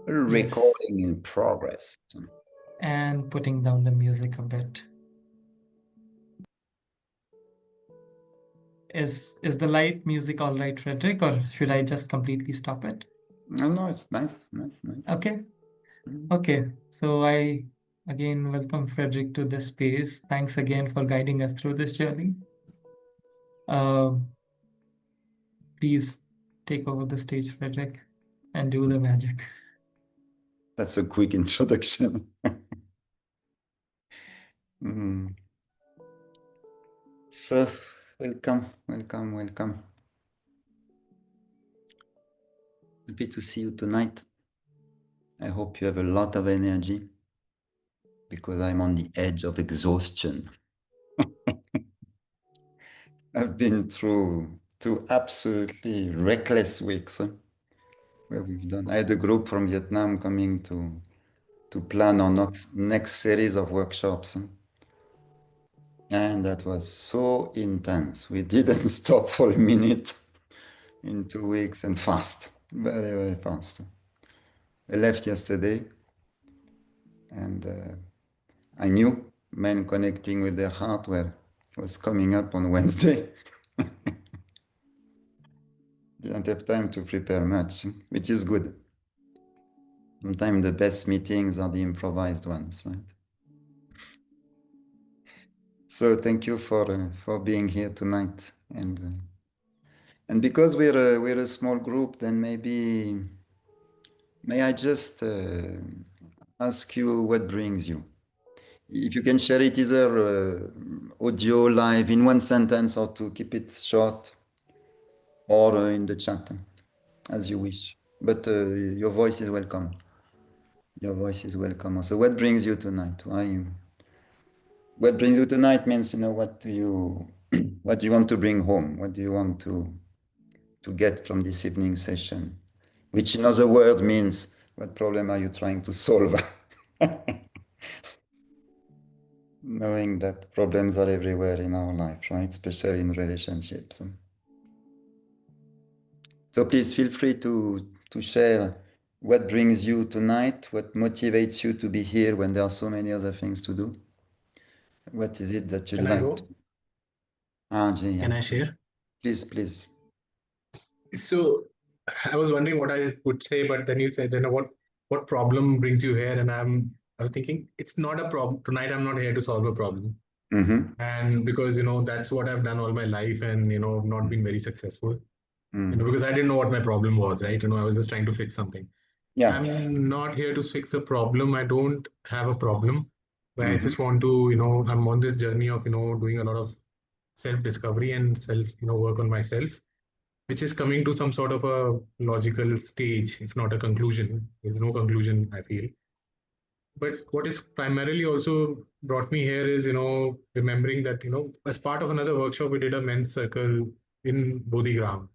Recording in progress. And putting down the music a bit. Is the light music all right, Frederic, or should I just completely stop it? No, it's nice. Okay. Okay. So I again welcome Frederic to this space. Thanks again for guiding us through this journey. Please take over the stage, Frederic, and do the magic. That's a quick introduction. So, welcome. Happy to see you tonight. I hope you have a lot of energy because I'm on the edge of exhaustion. I've been through 2 absolutely reckless weeks where we've done. I had a group from Vietnam coming to plan our next series of workshops. And that was so intense. We didn't stop for a minute in 2 weeks and fast, very, very fast. I left yesterday and I knew men connecting with their heart was coming up on Wednesday. Didn't have time to prepare much, which is good. Sometimes the best meetings are the improvised ones, right? So thank you for being here tonight, and because we're a small group, then may I just ask you what brings you? If you can share it either audio live in one sentence or to keep it short, or in the chat, as you wish. But your voice is welcome. Your voice is welcome. So what brings you tonight? What brings you tonight means, what do you what do you want to bring home? What do you want to get from this evening session? Which in other words means, what problem are you trying to solve? Knowing that problems are everywhere in our life, right? Especially in relationships. So please feel free to share what brings you tonight, what motivates you to be here when there are so many other things to do. What is it that you'd Can I like go? to? Jay, Can I share? Please. So I was wondering what I would say, but then you said, what problem brings you here? And I was thinking, it's not a problem. Tonight, I'm not here to solve a problem. Mm-hmm. And because, that's what I've done all my life and, not been very successful. Because I didn't know what my problem was, right? I was just trying to fix something. Yeah. I'm not here to fix a problem. I don't have a problem. But I Mm-hmm. just want to, I'm on this journey of, doing a lot of self-discovery and work on myself, which is coming to some sort of a logical stage, if not a conclusion. There's no conclusion, I feel. But what is primarily also brought me here is, remembering that, as part of another workshop, we did a men's circle in Bodhigram,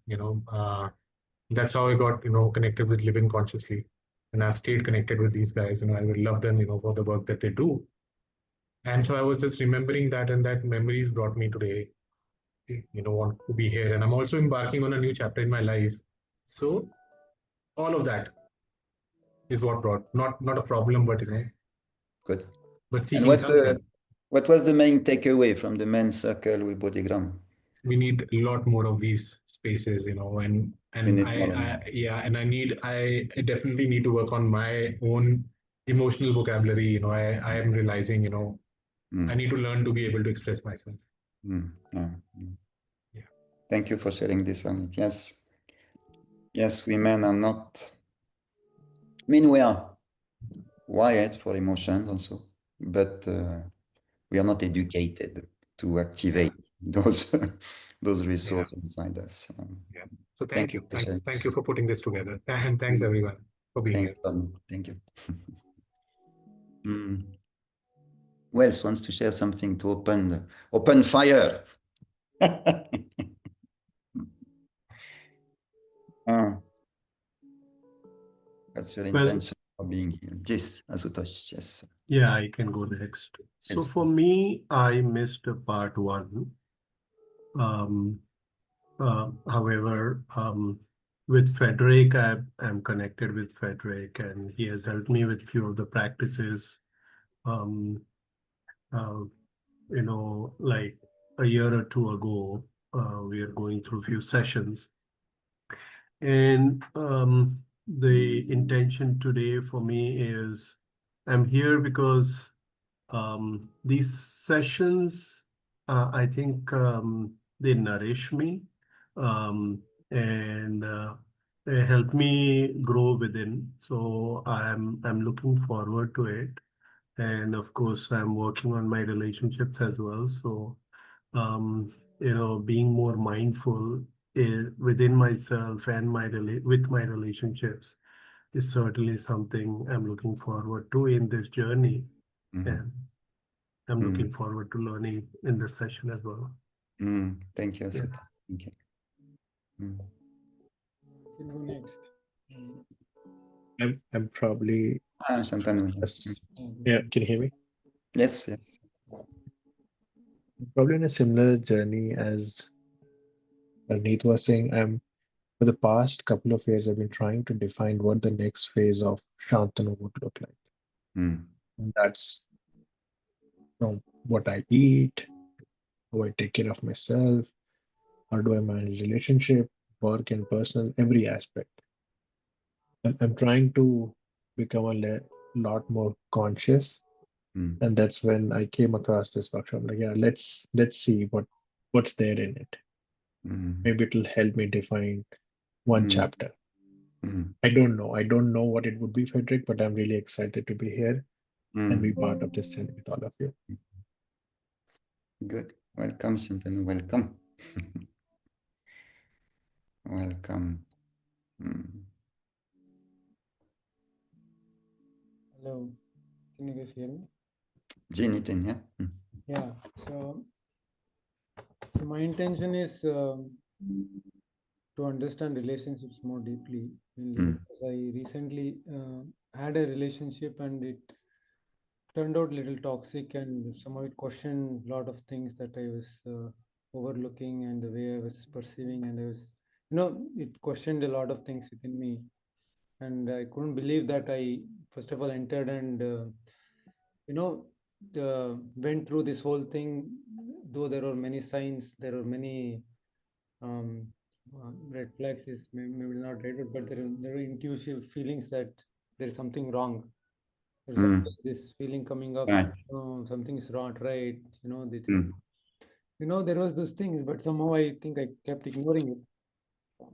that's how I got, connected with Living Consciously. And I've stayed connected with these guys. I would love them, for the work that they do. And so I was just remembering that, and that memories brought me today, want to be here. And I'm also embarking on a new chapter in my life. So all of that is what brought, not a problem, but Good. but And seeking something. what was the main takeaway from the men's circle with Bodhigram? We need a lot more of these spaces, and I definitely need to work on my own emotional vocabulary. I am realizing, I need to learn to be able to express myself. Yeah. Yeah. Thank you for sharing this on it. Yes, we men are not. I mean, we are wired for emotions also, but we are not educated to activate those resources inside us. Yeah. So Thank thank you you. for sharing. Thank you for putting this together. And thanks everyone for being here. Thank you. Who else wants to share something to open fire? That's your intention for being here. Yes, Asutosh, yes. Yeah, I can go next. So for me, I missed part 1. However, with Frederic, I'm connected with Frederic, and he has helped me with few of the practices. Um, uh, like a year or two ago, we are going through few sessions, and the intention today for me is I'm here because these sessions, I think they nourish me, and they help me grow within. So I'm looking forward to it. And of course, I'm working on my relationships as well. So, being more mindful within myself and with my relationships is certainly something I'm looking forward to in this journey. And I'm looking forward to learning in this session as well. Thank you, Yeah. Aswati. Thank you. Who next? I'm probably Shantanu. yeah. Can you hear me? Yes, yes. I'm probably in a similar journey as Neet was saying. For the past couple of years, I've been trying to define what the next phase of Shantanu would look like. Mm. And that's from what I eat, how I take care of myself, how do I manage relationship, work and personal, every aspect. And I'm trying to become lot more conscious. Mm. And that's when I came across this workshop. Like, yeah, let's see what's there in it. Mm. Maybe it'll help me define one Mm. chapter. Mm. I don't know. I don't know what it would be, Frederic, but I'm really excited to be here and be Mm. part of this journey with all of you. Good. Welcome, Shantanu. Welcome. Welcome. Mm. Hello, can you guys hear me? Jinitin, yeah? Yeah, so my intention is to understand relationships more deeply, mainly because I recently had a relationship and it turned out a little toxic, and somehow it questioned a lot of things that I was overlooking and the way I was perceiving, and I was, it questioned a lot of things within me, and I couldn't believe that I first of all entered and you know went through this whole thing, though there are many signs, there are many um, red flags is maybe not red, but there are intuitive feelings that there is something wrong. There's always this feeling coming up, Right. something is not right, this is, Mm. there was those things, but somehow I think I kept ignoring it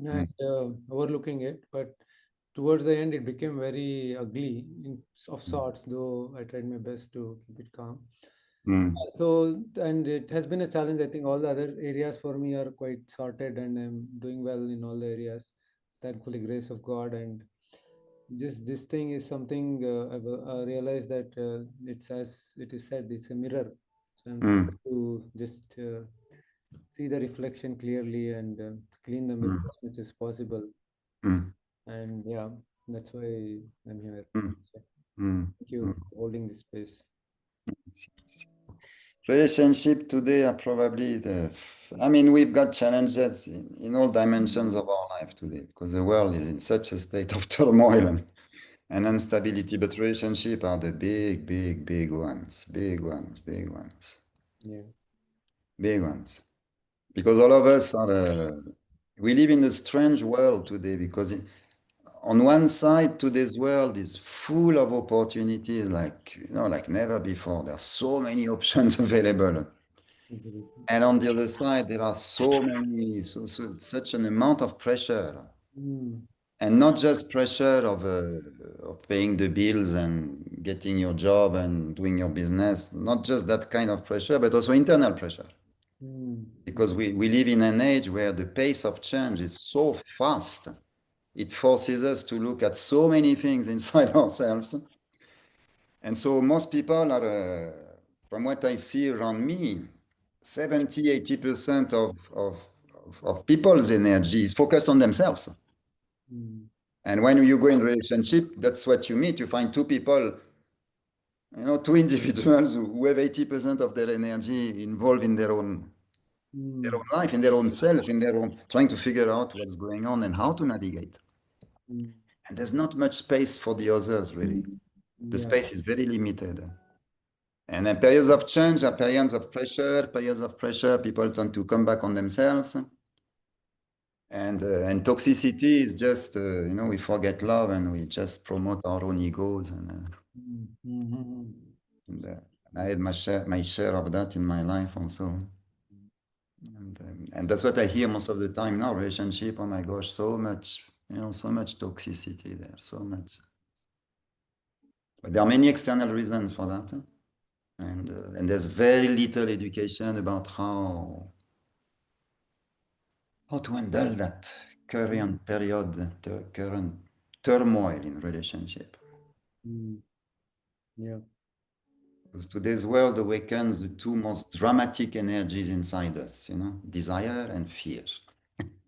and overlooking it. But towards the end, it became very ugly of sorts, though I tried my best to keep it calm. Mm. So, and it has been a challenge. I think all the other areas for me are quite sorted, and I'm doing well in all the areas. Thankfully, grace of God. And this thing is something I've realized that it's, as it is said, it's a mirror. So I'm trying to just see the reflection clearly and clean the mirror as much as possible. Mm. And yeah, that's why I'm here. Mm. So Mm. thank you for holding this space. Relationship today are probably I mean, we've got challenges in all dimensions of our life today because the world is in such a state of turmoil and instability, but relationship are the big, big, big ones, big ones, big ones, Yeah. big ones. Because all of us are, we live in a strange world today because on one side, today's world is full of opportunities like never before. There are so many options available. Absolutely. And on the other side, there are so many, such an amount of pressure. Mm, And not just pressure of paying the bills and getting your job and doing your business, not just that kind of pressure, but also internal pressure. mm, Because we live in an age where the pace of change is so fast. It forces us to look at so many things inside ourselves. And so most people are, from what I see around me, 70, 80% of people's energy is focused on themselves. mm, And when you go in relationship, that's what you meet. You find two people, two individuals who have 80% of their energy involved in their own their own life, in their own self, in their own, trying to figure out what's going on and how to navigate. And there's not much space for the others, really. The space is very limited. And in periods of change are periods of pressure. People tend to come back on themselves. And toxicity is just, we forget love and we just promote our own egos. And I had my share of that in my life also. And that's what I hear most of the time now. Relationship, oh my gosh, so much, so much toxicity there, so much. But there are many external reasons for that. And there's very little education about how to handle that current period, the current turmoil in relationship. Yeah. Because today's world awakens the two most dramatic energies inside us, desire and fear.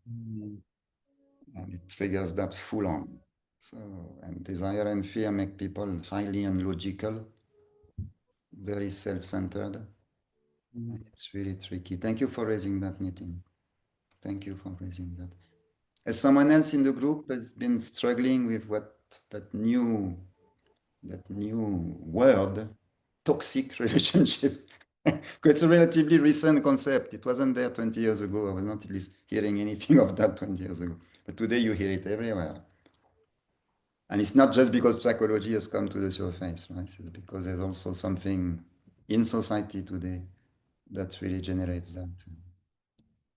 And it triggers that full on. So, and desire and fear make people highly unlogical, very self-centered. It's really tricky. Thank you for raising that, Nitin. Thank you for raising that. As someone else in the group has been struggling with that new word, toxic relationship. It's a relatively recent concept. It wasn't there 20 years ago. I was not at least hearing anything of that 20 years ago. But today you hear it everywhere. And it's not just because psychology has come to the surface, right? It's because there's also something in society today that really generates that.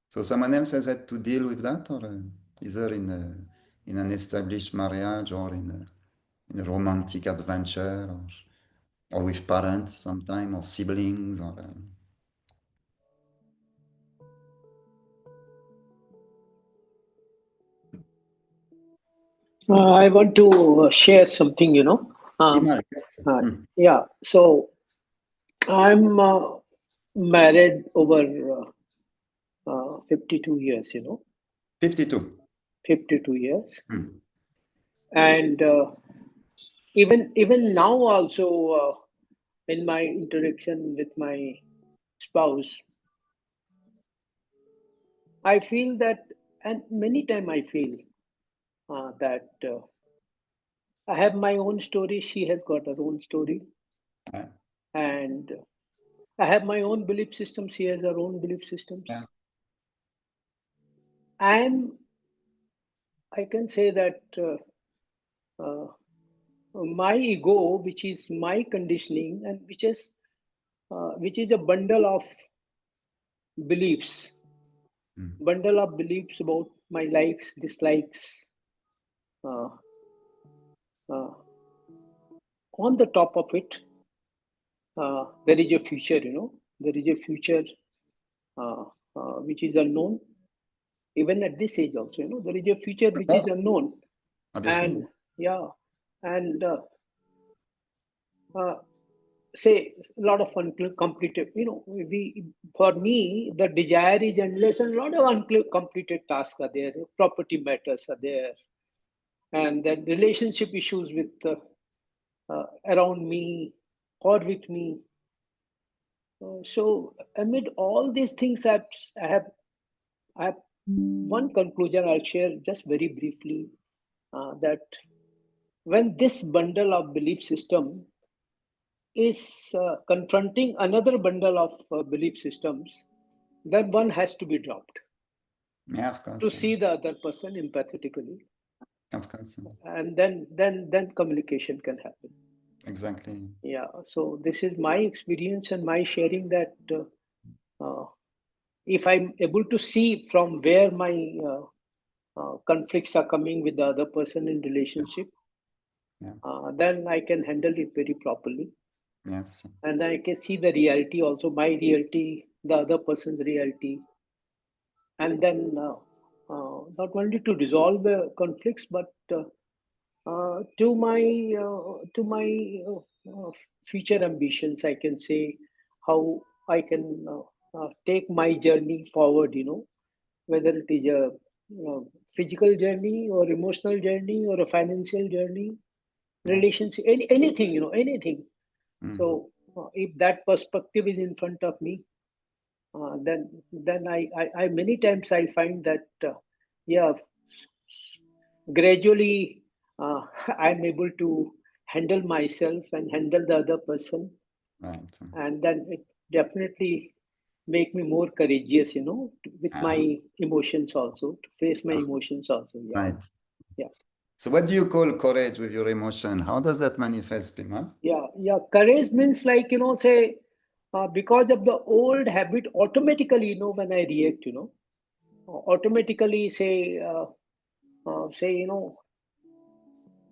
So someone else has had to deal with that, or either in an established marriage or in a romantic adventure, or with parents sometime, or siblings, or I want to share something, Yeah, so I'm married over 52 years, 52. 52 years. And even now also in my interaction with my spouse, I feel that, and many times I feel that I have my own story, she has got her own story. And I have my own belief system, she has her own belief systems. I can say that my ego, which is my conditioning, and which is a bundle of beliefs, about my likes, dislikes. On the top of it, there is a future. There is a future which is unknown. Even at this age, also, there is a future which is unknown. Obviously. And say a lot of uncompleted, for me, the desire is endless, and a lot of uncompleted tasks are there, property matters are there, and then relationship issues with around me or with me. So amid all these things, I have one conclusion I'll share just very briefly, that when this bundle of belief system is confronting another bundle of belief systems, then one has to be dropped. Yeah, of course. To see the other person empathetically. Of course. And then communication can happen. Exactly. Yeah. So this is my experience and my sharing, that if I'm able to see from where my conflicts are coming with the other person in relationship, then I can handle it very properly. Yes. And I can see the reality also, my reality, the other person's reality. And then not only to resolve the conflicts, but to my future ambitions, I can say how I can take my journey forward, whether it is a physical journey or emotional journey or a financial journey, relationship, anything, anything. So if that perspective is in front of me, then I many times I find that yeah, gradually I'm able to handle myself and handle the other person, Right. and then it definitely make me more courageous, with my emotions also, to face my emotions also. Yeah, Right. yeah. So what do you call courage with your emotion? How does that manifest, Bimal? Yeah. Courage means like, say, because of the old habit, automatically, when I react, automatically say,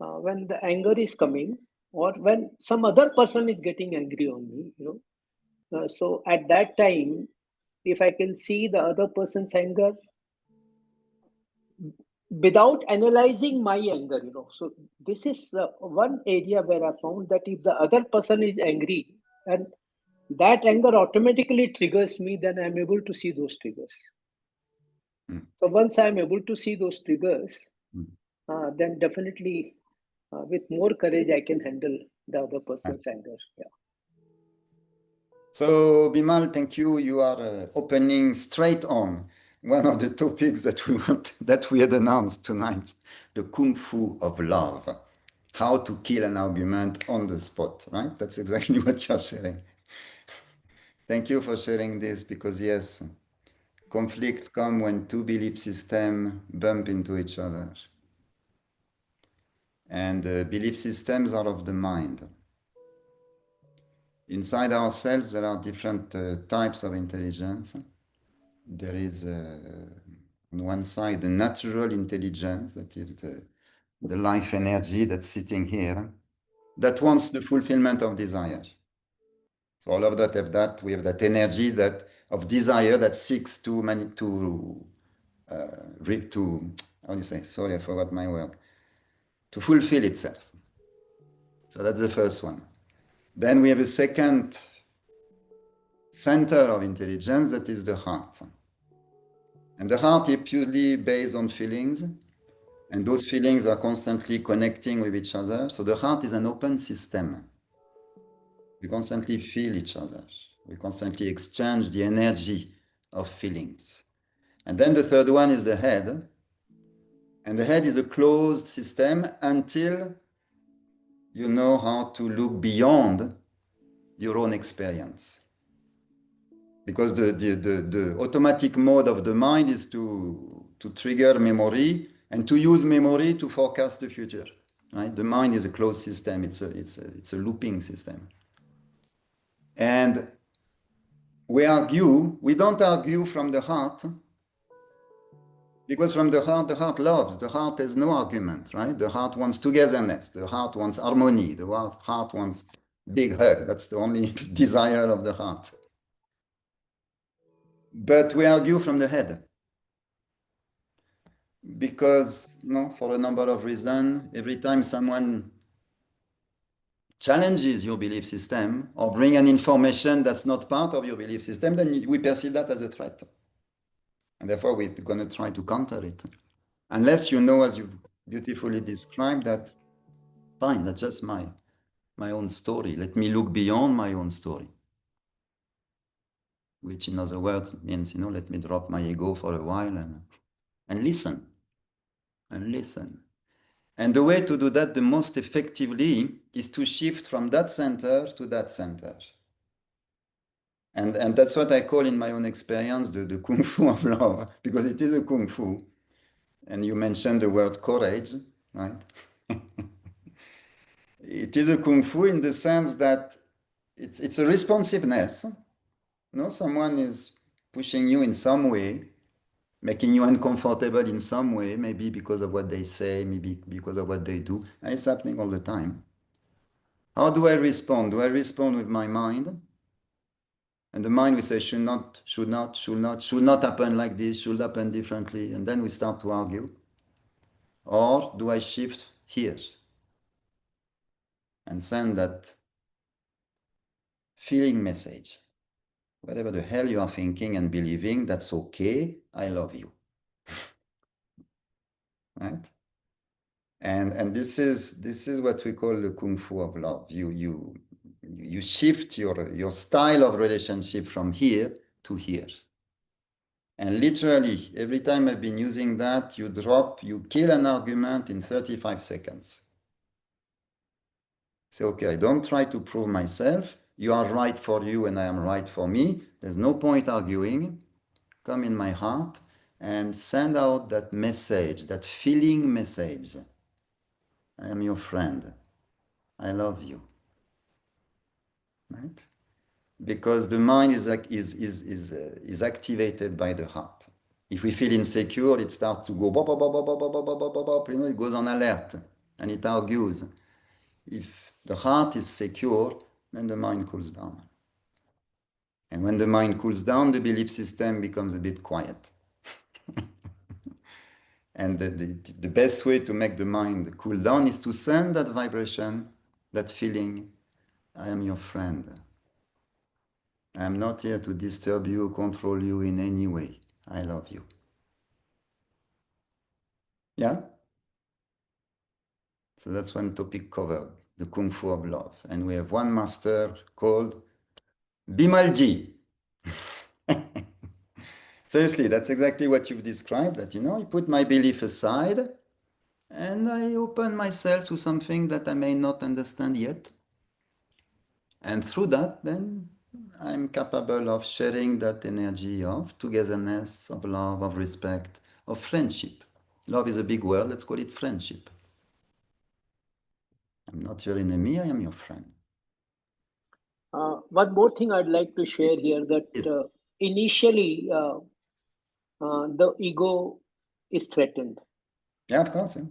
when the anger is coming, or when some other person is getting angry on me, so at that time, if I can see the other person's anger without analyzing my anger, so this is one area where I found that if the other person is angry and that anger automatically triggers me, then I'm able to see those triggers. So once I'm able to see those triggers, then definitely with more courage I can handle the other person's anger. Yeah. So, Bimal, thank you. You are opening straight on one of the topics that we had announced tonight, the Kung Fu of love. How to kill an argument on the spot, right? That's exactly what you're sharing. Thank you for sharing this because yes, conflict come when two belief systems bump into each other. And belief systems are of the mind. Inside ourselves, there are different types of intelligence. There is, on one side, the natural intelligence, that is the life energy that's sitting here, that wants the fulfillment of desire. So all of that have that. We have that energy that of desire that seeks to how do you say? Sorry, I forgot my word. To fulfill itself. So that's the first one. Then we have a second center of intelligence, that is the heart. And the heart is purely based on feelings, and those feelings are constantly connecting with each other. So the heart is an open system. We constantly feel each other. We constantly exchange the energy of feelings. And then the third one is the head. And the head is a closed system until you know how to look beyond your own experience. Because the automatic mode of the mind is to trigger memory and to use memory to forecast the future. Right? The mind is a closed system. It's a looping system. And we don't argue from the heart, because from the heart loves. The heart has no argument, right? The heart wants togetherness. The heart wants harmony. The heart wants big hug. That's the only desire of the heart. But we argue from the head. Because, for a number of reasons, every time someone challenges your belief system or bring an information that's not part of your belief system, then we perceive that as a threat. And therefore, we're going to try to counter it. Unless you know, as you beautifully described, that, fine, that's just my own story. Let me look beyond my own story. Which, in other words, means, let me drop my ego for a while and listen. And listen. And the way to do that the most effectively is to shift from that center to that center. And that's what I call in my own experience the Kung Fu of love, because it is a Kung Fu. And you mentioned the word courage, right? It is a Kung Fu in the sense that it's a responsiveness. Someone is pushing you in some way, making you uncomfortable in some way, maybe because of what they say, maybe because of what they do. And it's happening all the time. How do I respond? Do I respond with my mind? And the mind will say, should not happen like this, should happen differently. And then we start to argue. Or do I shift here and send that feeling message? Whatever the hell you are thinking and believing, that's okay. I love you. Right? And this is what we call the Kung Fu of love. You shift your style of relationship from here to hear. And literally, every time I've been using that, you kill an argument in 35 seconds. Say, okay, I don't try to prove myself. You are right for you and I am right for me. There's no point arguing. Come in my heart and send out that message, that feeling message. I am your friend. I love you. Right? Because the mind is activated by the heart. If we feel insecure, it starts to go bop, bop, bop, bop, bop, bop, bop, bop, bop, you know, it goes on alert and it argues. If the heart is secure, then the mind cools down. And when the mind cools down, the belief system becomes a bit quiet. And the best way to make the mind cool down is to send that vibration, that feeling, I am your friend. I am not here to disturb you, control you in any way. I love you. Yeah? So that's one topic covered, the Kung Fu of love. And we have one master called Bimalji. Seriously, that's exactly what you've described, that, I put my belief aside and I open myself to something that I may not understand yet. And through that, then I'm capable of sharing that energy of togetherness, of love, of respect, of friendship. Love is a big word, let's call it friendship. I'm not your enemy, I am your friend. One more thing I'd like to share here, that initially the ego is threatened. Yeah, of course. Yeah.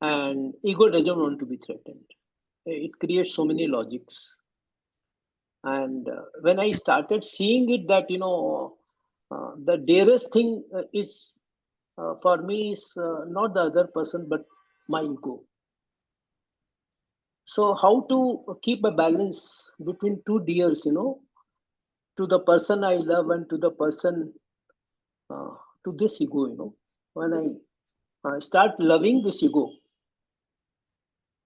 And ego doesn't want to be threatened. It creates so many logics. And when I started seeing it, that, the dearest thing is for me is not the other person, but my ego. So how to keep a balance between two dears, to the person I love and to the person, to this ego, when I start loving this ego,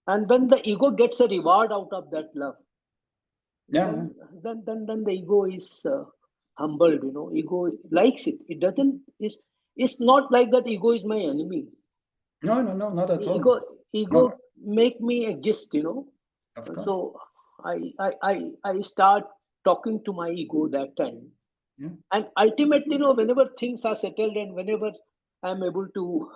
and when the ego gets a reward out of that love, Yeah. then the ego is humbled. Ego likes it. It doesn't. It's not like that. Ego is my enemy. No, not at all. Ego No, make me exist. of course. So I start talking to my ego that time. Yeah. And ultimately, whenever things are settled and whenever I'm able to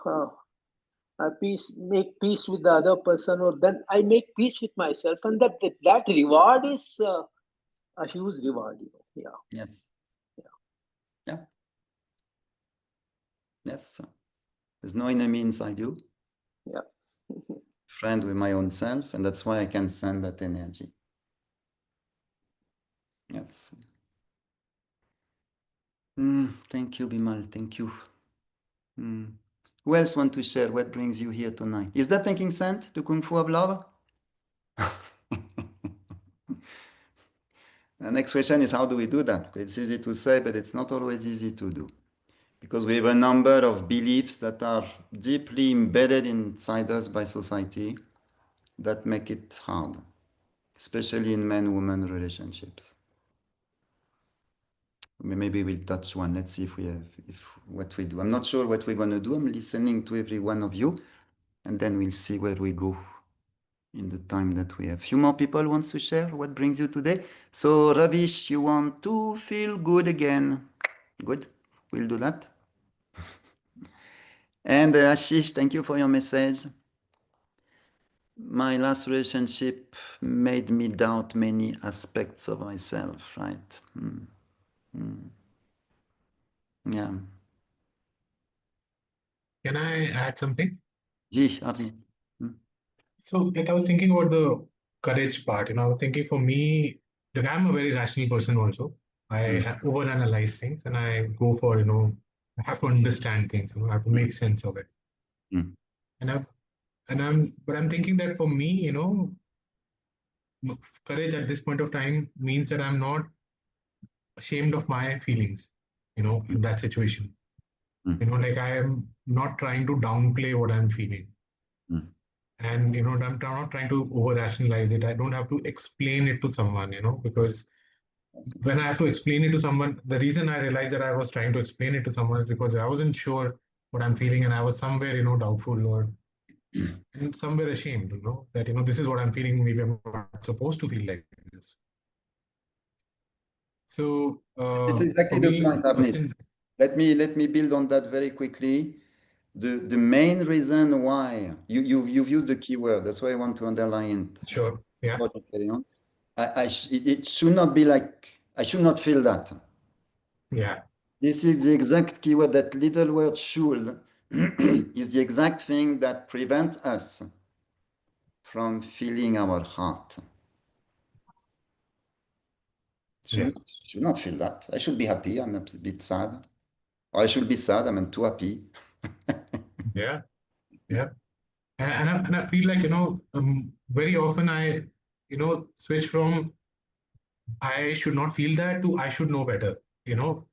make peace with the other person, or then I make peace with myself, and that reward is a huge reward. Yeah. Yes. Yeah. Yes. There's no enemy inside you. Yeah. Friend with my own self, and that's why I can send that energy. Yes. Thank you, Bimal. Thank you. Who else want to share what brings you here tonight? Is that making sense, the Kung Fu of love? The next question is, how do we do that? It's easy to say, but it's not always easy to do. Because we have a number of beliefs that are deeply embedded inside us by society that make it hard, especially in man-woman relationships. Maybe we'll touch one. Let's see if what we do. I'm not sure what we're going to do. I'm listening to every one of you, and then we'll see where we go in the time that we have. Few more people wants to share what brings you today. So Ravish, you want to feel good again. Good. We'll do that. And Ashish, thank you for your message. My last relationship made me doubt many aspects of myself, right? Yeah. Can I add something? Ji, Arvind. So, I was thinking about the courage part. I was thinking for me, I'm a very rational person also. I overanalyze things and I go for, I have to understand things. I have to make sense of it. But I'm thinking that for me, courage at this point of time means that I'm not ashamed of my feelings, in that situation. Like I am not trying to downplay what I'm feeling. And, I'm not trying to over rationalize it. I don't have to explain it to someone, because when I have to explain it to someone, the reason I realized that I was trying to explain it to someone is because I wasn't sure what I'm feeling, and I was somewhere, doubtful or and somewhere ashamed, that this is what I'm feeling. Maybe I'm not supposed to feel like this. So It's exactly for the me, point, Arnit. Let me build on that very quickly. The main reason why you've used the keyword, that's why I want to underline it. Sure, yeah, Before you carry on. It should not be like, I should not feel that. yeah, This is the exact keyword, that little word should is the exact thing that prevents us from feeling our heart. yeah, Should not feel that. I should be happy, I'm a bit sad. Or I should be sad, I'm too happy. yeah, yeah. And I feel like, very often I, switch from I should not feel that to I should know better,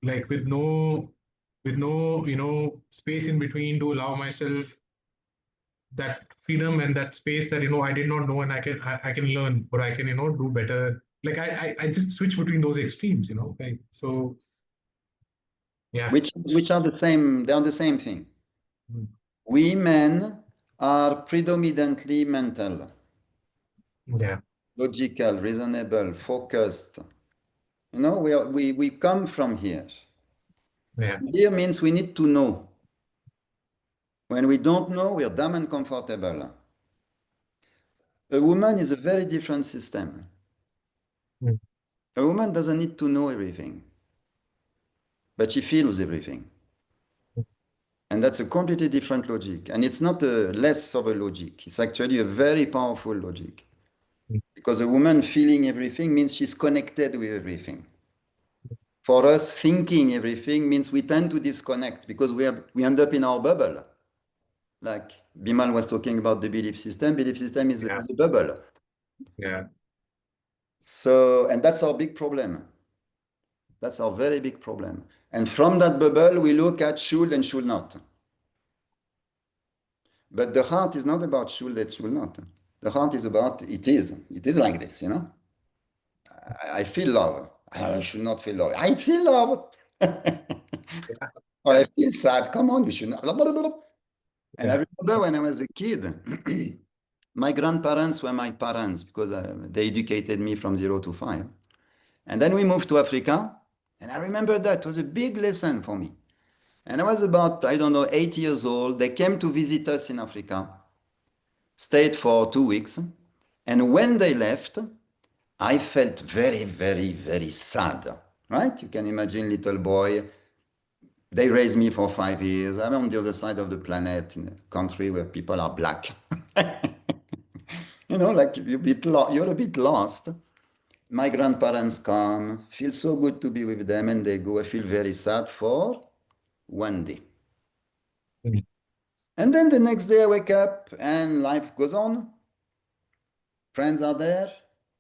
like with no, space in between to allow myself that freedom and that space that, I did not know, and I can learn, or I can, do better. Like I just switch between those extremes, like, so yeah. Which are the same, they are the same thing. Mm. We men are predominantly mental, Yeah, logical, reasonable, focused. We come from here. yeah, Here means we need to know. When we don't know, we're damn uncomfortable. A woman is a very different system. mm, A woman doesn't need to know everything, but she feels everything. And that's a completely different logic. And it's not a less of a logic. It's actually a very powerful logic. mm, Because a woman feeling everything means she's connected with everything. For us, thinking everything means we tend to disconnect because we end up in our bubble. Like Bimal was talking about the belief system. Belief system is yeah, a bubble. yeah, So, and that's our big problem. That's our very big problem. And from that bubble, we look at should and should not. But the heart is not about should and should not. The heart is about it is. It is like this, I feel love. I should not feel love. I feel love. Or I feel sad. Come on, you should not. And I yeah, remember when I was a kid, my grandparents were my parents because they educated me from 0 to 5. And then we moved to Africa. And I remember that was a big lesson for me. And I was about, I don't know, 8 years old. They came to visit us in Africa, stayed for 2 weeks. And when they left, I felt very, very, very sad, right? You can imagine little boy. They raised me for 5 years. I'm on the other side of the planet in a country where people are black. Like you're a bit lost. My grandparents come, feel so good to be with them, and they go. I feel very sad for one day. mm, And then the next day I wake up and life goes on. Friends are there,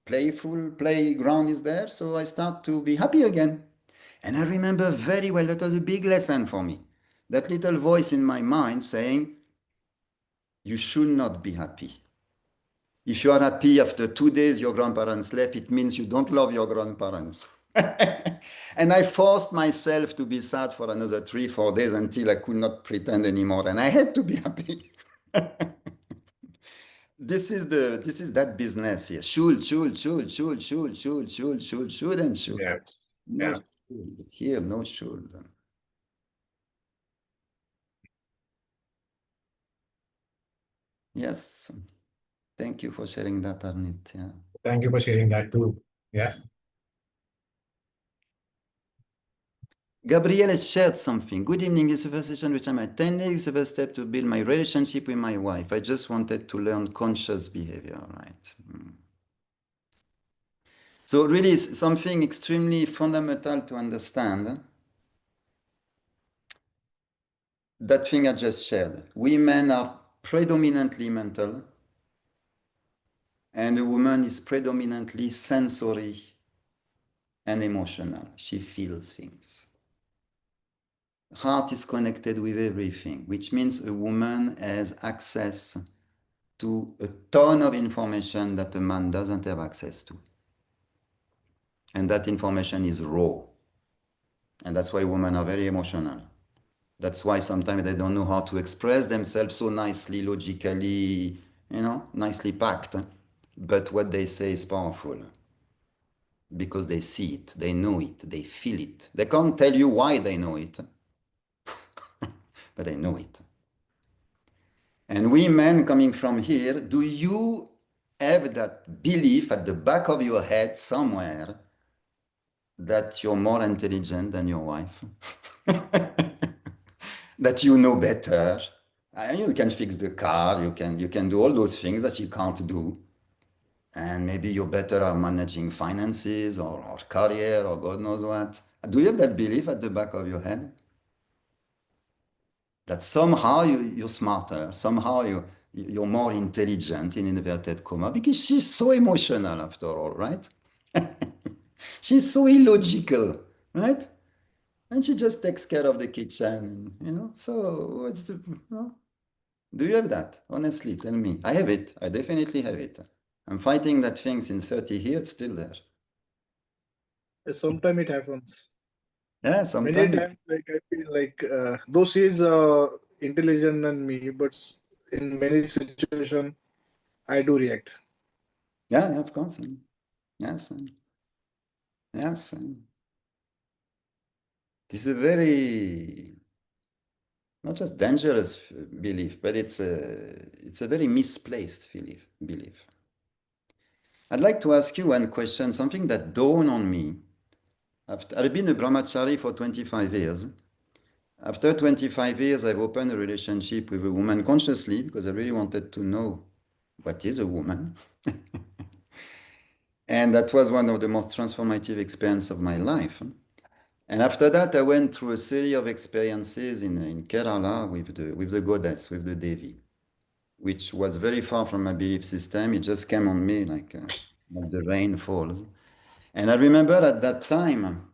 playful playground is there, so I start to be happy again. And I remember very well that was a big lesson for me. That little voice in my mind saying, you should not be happy. If you are happy after 2 days your grandparents left, it means you don't love your grandparents. And I forced myself to be sad for another 3, 4 days until I could not pretend anymore. And I had to be happy. This is that business here. Should, and should. yeah, No yeah. should. Here, no should. Yes. Thank you for sharing that, Arnit. Yeah. Thank you for sharing that too. Yeah, Gabrielle has shared something. Good evening. This is the first session which I'm attending. It's the first step to build my relationship with my wife. I just wanted to learn conscious behavior, right? So really it's something extremely fundamental to understand. That thing I just shared. We men are predominantly mental, and a woman is predominantly sensory and emotional. She feels things. Heart is connected with everything, which means a woman has access to a ton of information that a man doesn't have access to. And that information is raw. And that's why women are very emotional. That's why sometimes they don't know how to express themselves so nicely, logically, nicely packed. But what they say is powerful because they see it, they know it, they feel it. They can't tell you why they know it, but they know it. And we men coming from here, do you have that belief at the back of your head somewhere that you're more intelligent than your wife? That you know better? And you can fix the car, you can do all those things that you can't do. And maybe you're better at managing finances or career or God knows what. Do you have that belief at the back of your head? That somehow you're smarter, somehow you're more intelligent in inverted comma because she's so emotional after all, right? She's so illogical, right? And she just takes care of the kitchen, So what's do you have that? Honestly, tell me. I have it. I definitely have it. I'm fighting that thing since 30 years, it's still there. Sometimes it happens. Yeah, Many sometimes. times, like I feel like though she is intelligent than me, but in many situations, I do react. Yeah, of course. Yes. Yes. It's a very, not just dangerous belief, but it's a very misplaced belief. I'd like to ask you one question, something that dawned on me. I've been a brahmachari for 25 years. After 25 years, I've opened a relationship with a woman consciously because I really wanted to know what is a woman. And that was one of the most transformative experiences of my life. And after that, I went through a series of experiences in Kerala with the goddess, with the Devi, which was very far from my belief system. It just came on me like the rain falls. And I remember at that time,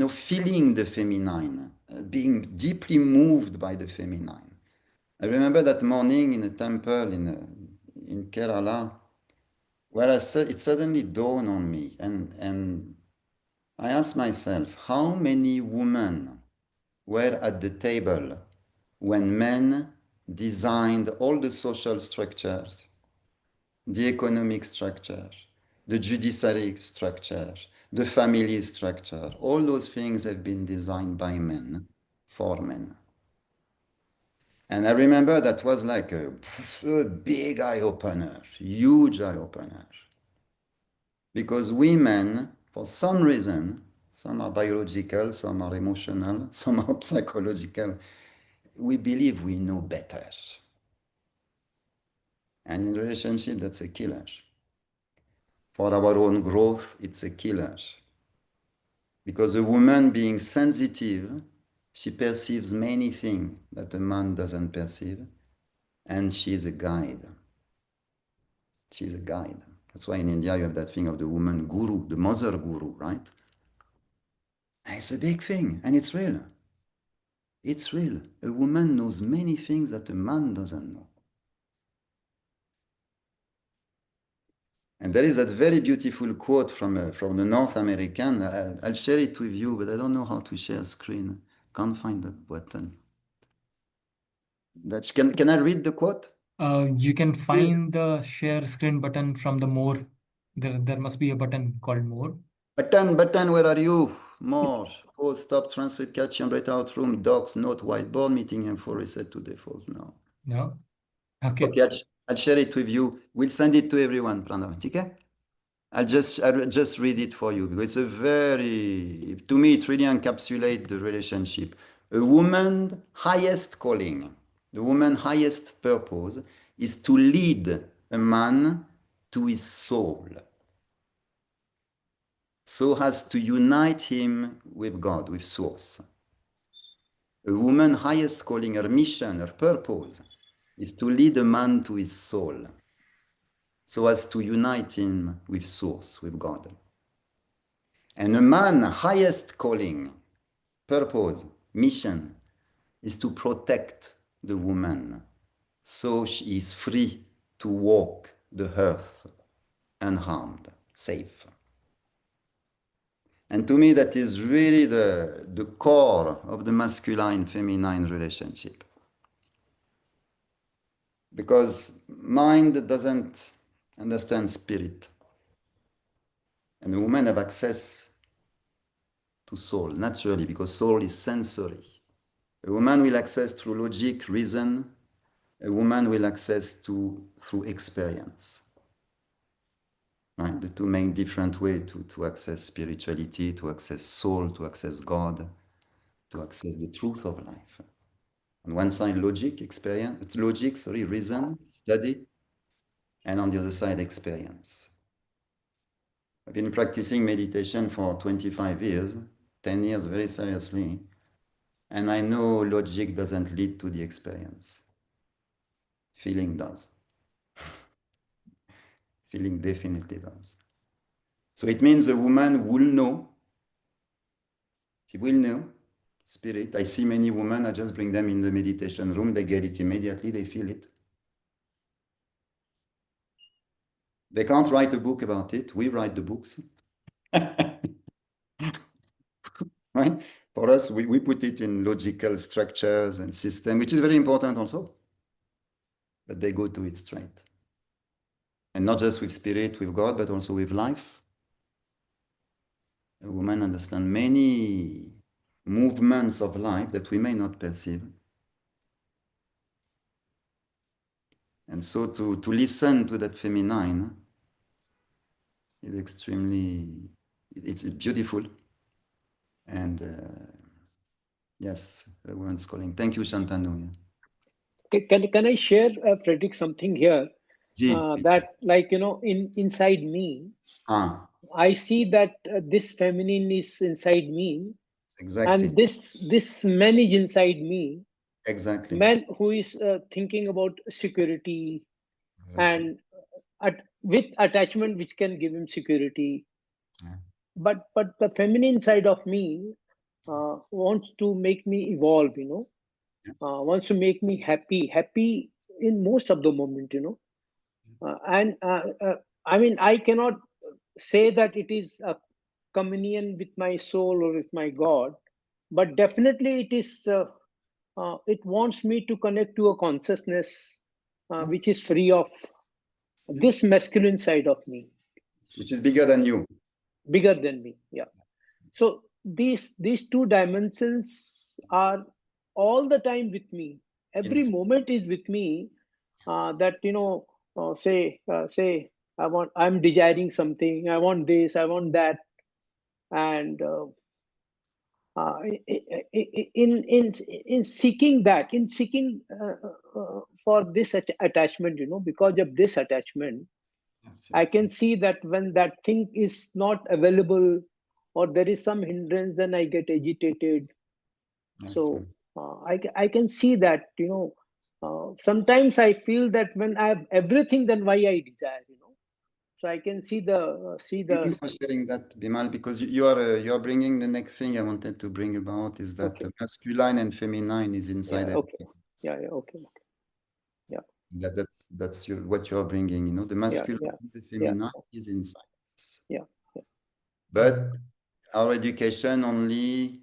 feeling the feminine, being deeply moved by the feminine. I remember that morning in a temple in Kerala, where it suddenly dawned on me, and I asked myself, how many women were at the table when men designed all the social structures, the economic structures, the judiciary structures, the family structure. All those things have been designed by men, for men. And I remember that was like a big eye-opener, huge eye-opener. Because women, for some reason, some are biological, some are emotional, some are psychological, we believe we know better. And in relationship, that's a killer. For our own growth, it's a killer. Because a woman being sensitive, she perceives many things that a man doesn't perceive, and she's a guide. She's a guide. That's why in India you have that thing of the woman guru, the mother guru, right? And it's a big thing, and it's real. It's real. A woman knows many things that a man doesn't know. And there is that very beautiful quote from the North American. I'll share it with you, but I don't know how to share screen. Can't find that button. Can I read the quote? You can find the share screen button from the more. There must be a button called more. Button, where are you? More. Oh, stop, transcript, catch, and write out room, docs, note, whiteboard, meeting info, reset to default now. No? Okay. Okay, I'll share it with you. We'll send it to everyone, Pranav. Okay? I'll just read it for you because to me, it really encapsulates the relationship. A woman's highest calling, the woman's highest purpose is to lead a man to his soul, so as to unite him with God, with Source. A woman's highest calling, her mission, her purpose is to lead a man to his soul, so as to unite him with Source, with God. And a man's highest calling, purpose, mission is to protect the woman so she is free to walk the earth unharmed, safe. And to me, that is really the core of the masculine-feminine relationship. Because mind doesn't understand spirit. And a woman have access to soul, naturally, because soul is sensory. A woman will access through logic, reason. A woman will access through experience. Right? The two main different ways to access spirituality, to access soul, to access God, to access the truth of life. On one side, reason, study, and on the other side, experience. I've been practicing meditation for 25 years, 10 years very seriously, and I know logic doesn't lead to the experience. Feeling does. Feeling definitely does. So it means a woman will know. She will know spirit. I see many women, I just bring them in the meditation room, they get it immediately, they feel it. They can't write a book about it. We write the books. Right? For us, we put it in logical structures and systems, which is very important also. But they go to it straight. And not just with spirit, with God, but also with life. A woman understands many movements of life that we may not perceive. And so to listen to that feminine is extremely, it's beautiful. And yes, everyone's calling. Thank you, Shantanu. Can I share, Frederic, something here? Yeah. That, like, inside me, I see that this feminine is inside me, exactly. and this man is inside me. Exactly. Man who is thinking about security, Exactly. and with attachment which can give him security. Yeah. But the feminine side of me wants to make me evolve, wants to make me happy in most of the moment, and I mean, I cannot say that it is a communion with my soul or with my God, but definitely it is. It wants me to connect to a consciousness which is free of this masculine side of me, which is bigger than you. bigger than me. Yeah. So these two dimensions are all the time with me. Every moment is with me. That say I'm desiring something. I want this. I want that. And in seeking that, in seeking for this attachment, because of this attachment, I can see that when that thing is not available or there is some hindrance, then I get agitated. So I can see that, sometimes I feel that when I have everything, then why I desire, So I can see the Thank you for sharing that, Bimal, because you are bringing the next thing I wanted to bring about is that the masculine and feminine is inside. Yeah, okay. Yeah, okay. Yeah. That's what you are bringing. The masculine and the feminine is inside us. Yeah. But our education only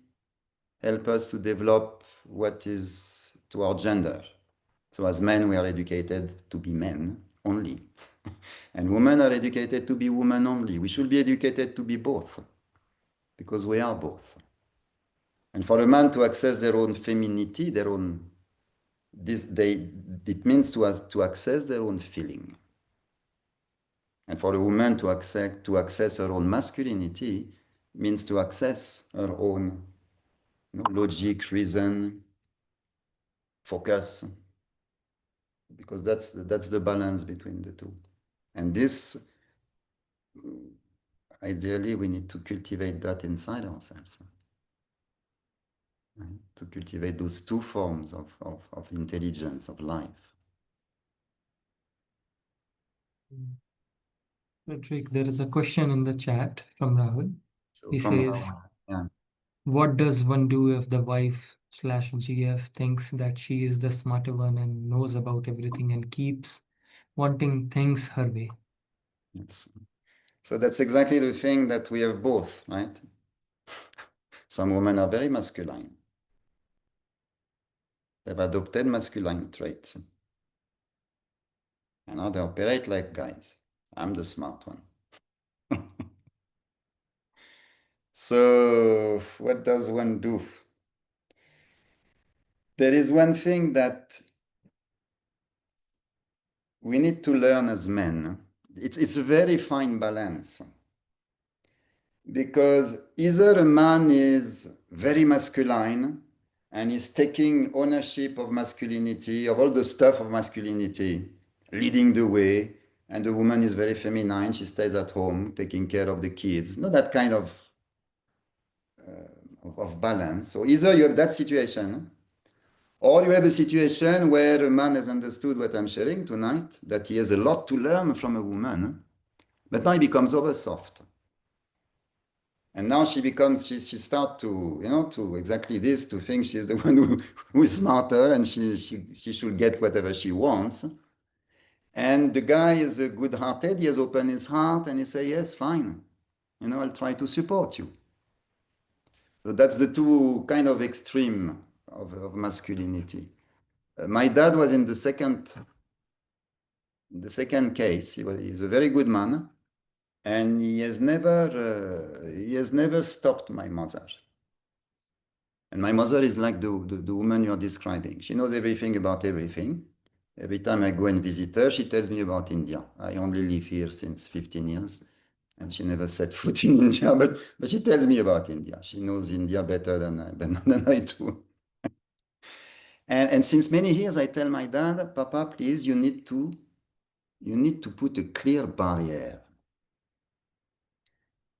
help us to develop what is to our gender. So as men, we are educated to be men only. And women are educated to be women only. We should be educated to be both, because we are both. And for a man to access their own femininity, it means to access their own feeling. And for a woman to access her own masculinity means to access her own logic, reason, focus, because that's the balance between the two. And this, ideally, we need to cultivate that inside ourselves. Right? To cultivate those two forms of intelligence, of life. Frederic, there is a question in the chat from Rahul. So He says, what does one do if the wife/GF thinks that she is the smarter one and knows about everything and keeps wanting things her way? Yes. So that's exactly the thing that we have both, right? Some women are very masculine. They've adopted masculine traits. And now they operate like guys. I'm the smart one. So, what does one do? There is one thing that we need to learn as men. It's a very fine balance. Because either a man is very masculine and is taking ownership of masculinity, of all the stuff of masculinity, leading the way, and the woman is very feminine, she stays at home, taking care of the kids. Not that kind of balance. So either you have that situation, or you have a situation where a man has understood what I'm sharing tonight, that he has a lot to learn from a woman, but now he becomes over soft. And now she starts to, to exactly this, to think she's the one who is smarter and she should get whatever she wants. And the guy is good-hearted, he has opened his heart and he says, yes, fine, I'll try to support you. So that's the two kind of extreme of masculinity. My dad was in the second case. He's a very good man, and he has never stopped my mother. And my mother is like the woman you're describing. She knows everything about everything. Every time I go and visit her, she tells me about India. I only live here since 15 years, and she never set foot in India, but she tells me about India. She knows India better than I do. And since many years, I tell my dad, Papa, please, you need to put a clear barrier.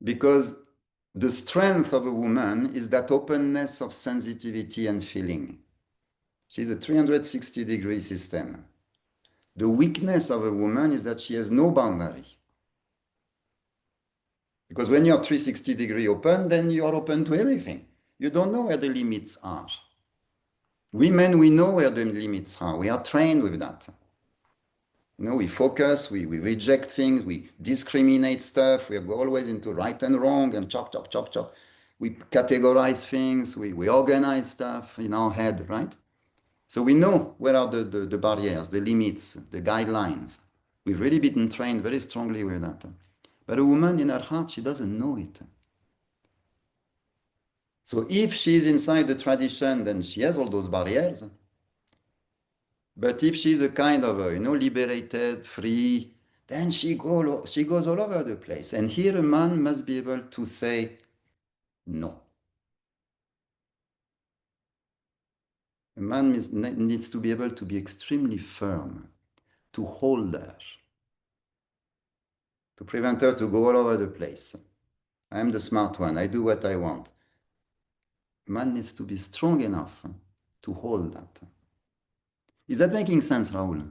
Because the strength of a woman is that openness of sensitivity and feeling. She's a 360-degree system. The weakness of a woman is that she has no boundary. Because when you're 360-degree open, then you're open to everything. You don't know where the limits are. We men, we know where the limits are. We are trained with that. We focus, we reject things, we discriminate stuff, we go always into right and wrong and chop, chop, chop, chop. We categorize things, we organize stuff in our head, right? So we know where are the barriers, the limits, the guidelines. We've really been trained very strongly with that. But a woman in her heart, she doesn't know it. So if she's inside the tradition, then she has all those barriers. But if she's a kind of, liberated, free, then she goes all over the place. And here a man must be able to say no. A man needs to be able to be extremely firm, to hold her, to prevent her to go all over the place. I'm the smart one. I do what I want. A man needs to be strong enough to hold that. Is that making sense, Raoul?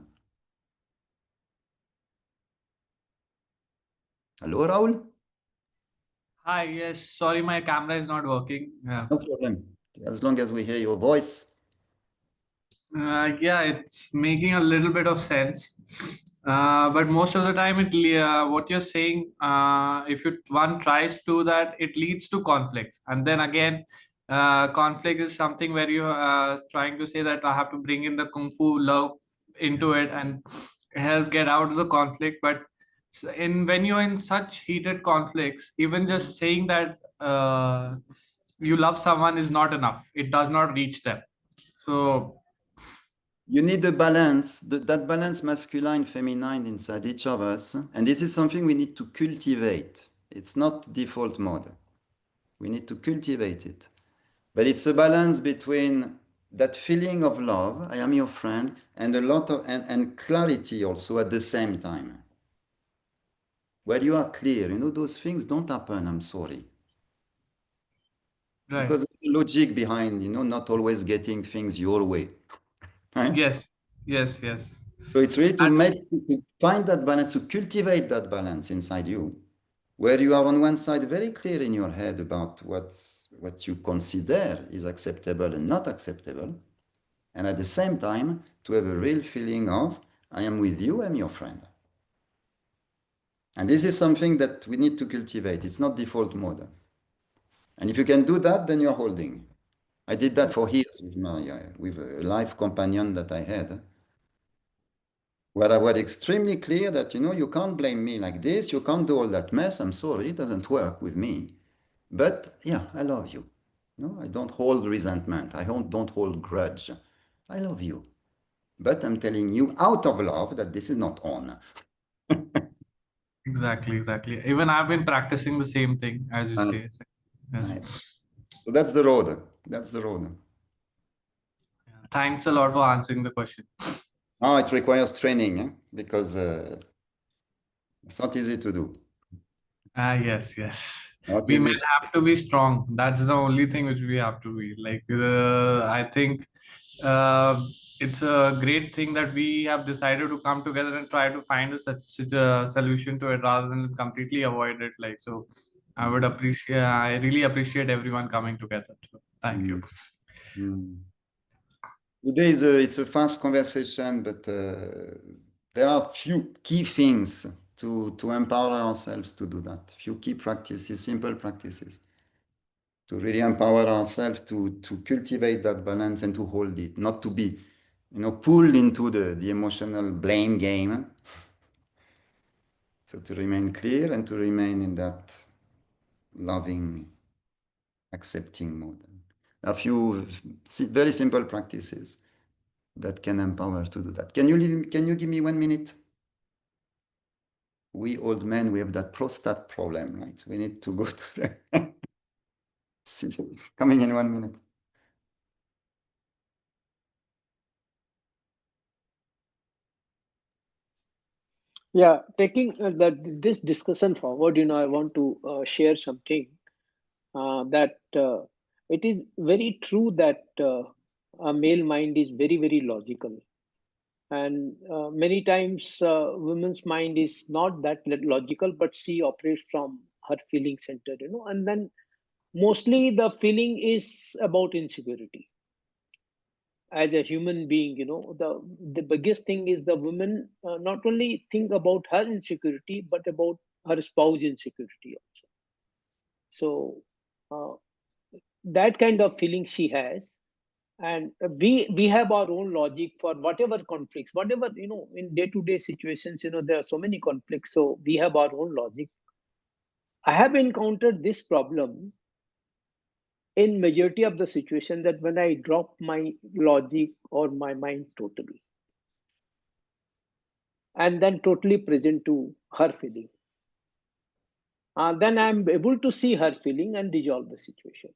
Hello, Raoul? Hi, yes. Sorry, my camera is not working. Yeah. No problem. As long as we hear your voice. Yeah, it's making a little bit of sense. But most of the time, what you're saying, if one tries to do that, it leads to conflict. And then again, conflict is something where you are trying to say that I have to bring in the kung fu love into it and help get out of the conflict. But when you're in such heated conflicts, even just saying that you love someone is not enough. It does not reach them. So you need a balance, that balance masculine, feminine inside each of us. And this is something we need to cultivate. It's not default mode. We need to cultivate it. But it's a balance between that feeling of love, I am your friend, and a lot of and clarity also at the same time. Where you are clear, those things don't happen, I'm sorry. right. Because it's a logic behind, not always getting things your way. Right? Yes, yes, yes. So it's really to find that balance, to cultivate that balance inside you, where you are on one side very clear in your head about what you consider is acceptable and not acceptable, and at the same time to have a real feeling of I am with you, I'm your friend. And this is something that we need to cultivate. It's not default mode. And if you can do that, then you're holding. I did that for years with with a life companion that I had, where I was extremely clear that, you can't blame me like this. You can't do all that mess. I'm sorry, it doesn't work with me. But yeah, I love you. No, I don't hold resentment. I don't hold grudge. I love you. But I'm telling you out of love that this is not on. Exactly. Even I've been practicing the same thing as you Uh, say. Yes. right. So that's the road. That's the road. Thanks a lot for answering the question. Oh, it requires training, because it's not easy to do. Yes. Not We easy men have to be strong. That's the only thing which we have to be. Like, I think uh, it's a great thing that we have decided to come together and try to find such a solution to it rather than completely avoid it. Like, so I really appreciate everyone coming together. So, thank you. Mm. Today it's a fast conversation, but there are few key things to empower ourselves to do that. Few key practices, simple practices, to really empower ourselves to cultivate that balance and to hold it, not to be, pulled into the emotional blame game. So to remain clear and to remain in that loving, accepting mode. A few very simple practices that can empower to do that. Can you give me 1 minute? We old men, we have that prostate problem, right? We need to go to the see you coming in 1 minute. Yeah, taking this discussion forward, I want to share something that it is very true that a male mind is very, very logical. And many times, women's mind is not that logical, but she operates from her feeling center, and then mostly the feeling is about insecurity. As a human being, the biggest thing is the woman not only think about her insecurity, but about her spouse insecurity also. So uh, that kind of feeling she has, and we have our own logic for whatever conflicts, whatever, in day to day situations, there are so many conflicts, so we have our own logic. I have encountered this problem in majority of the situation, that when I drop my logic or my mind totally, and then totally present to her feeling, then I'm able to see her feeling and resolve the situation.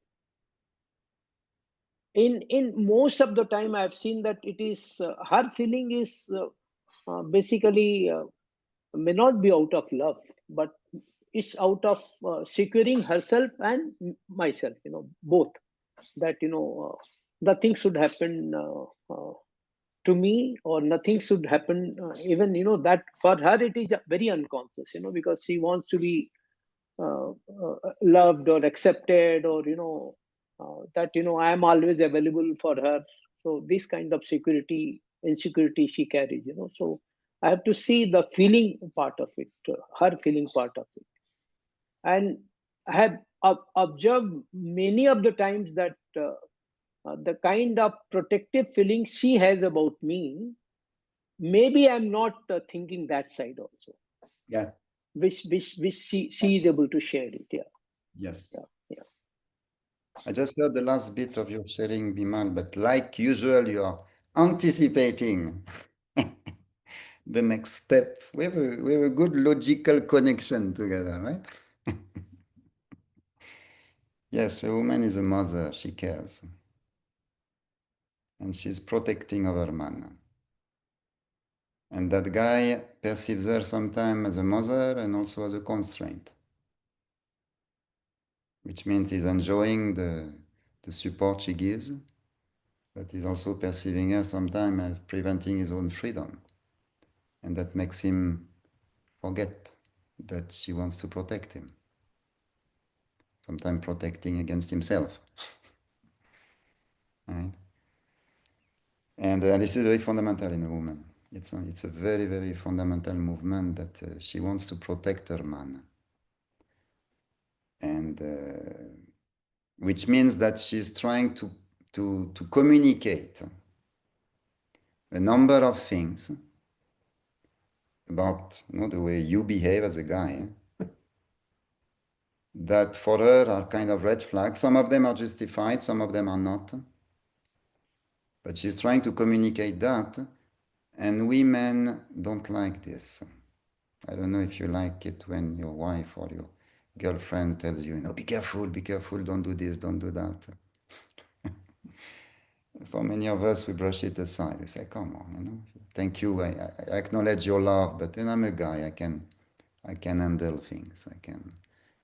In most of the time, I've seen that it is her feeling is basically may not be out of love, but it's out of securing herself and myself, both, that nothing should happen to me, or nothing should happen, even, that for her it is very unconscious, because she wants to be loved or accepted, or that I am always available for her. So this kind of security insecurity she carries, so I have to see the feeling part of it, her feeling part of it. And I have observed many of the times that the kind of protective feeling she has about me, maybe I'm not thinking that side also, Yeah. which she is able to share it. Yeah. Yes. Yeah. I just heard the last bit of your sharing, Bimal, but like usual, you are anticipating the next step. We have a good logical connection together, right? Yes, a woman is a mother. She cares. And she's protecting our man. And that guy perceives her sometimes as a mother and also as a constraint, which means he's enjoying the support she gives, but he's also perceiving her sometimes as preventing his own freedom. And that makes him forget that she wants to protect him, sometimes protecting against himself. Right? And this is very fundamental in a woman. It's a very, very fundamental movement that she wants to protect her man. And which means that she's trying to communicate a number of things about the way you behave as a guy that for her are kind of red flags. Some of them are justified, some of them are not. But she's trying to communicate that, and women don't like this. I don't know if you like it when your wife or your girlfriend tells you, be careful, don't do this, don't do that. For many of us, we brush it aside. We say, come on, thank you, I acknowledge your love, but I'm a guy, I can handle things,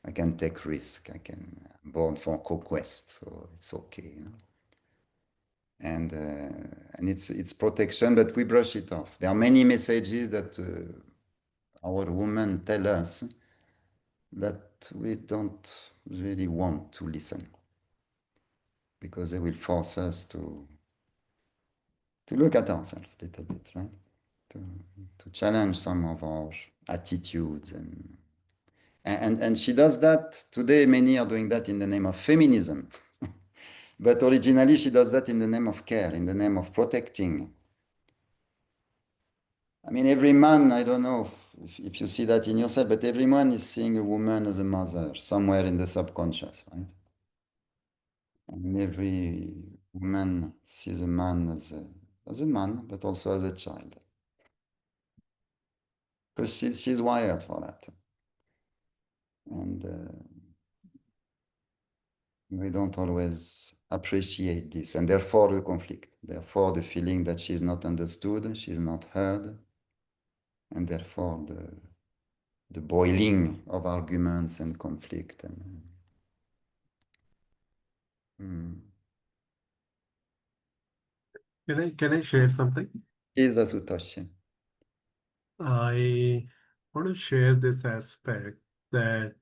I can take risk, I'm born for conquest, so it's okay, And it's protection, but we brush it off. There are many messages that our women tell us that we don't really want to listen, because they will force us to look at ourselves a little bit, right? To challenge some of our attitudes, and she does that today. Many are doing that in the name of feminism, but originally she does that in the name of care, in the name of protecting. I mean, every man, I don't know if you see that in yourself, but every man is seeing a woman as a mother somewhere in the subconscious, right? And every woman sees a man as a man, but also as a child. Because she's wired for that. And we don't always appreciate this. And therefore the conflict, therefore the feeling that she's not understood, she's not heard, and therefore the boiling of arguments and conflict. Can I share something? Is Asutoshi. I want to share this aspect that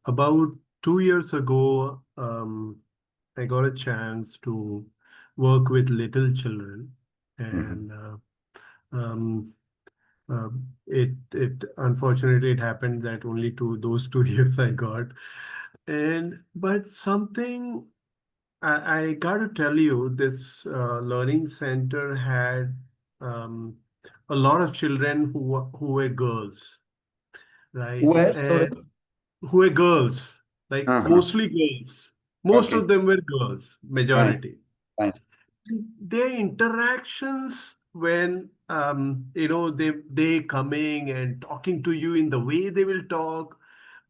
about 2 years ago, I got a chance to work with little children, and it unfortunately it happened that only those 2 years I got, but something I got to tell you, this learning center had a lot of children who were girls, right? Where? Sorry. And who were girls, like mostly girls. Most of them were girls, Fine. majority. Fine. Their interactions when they coming and talking to you in the way they will talk,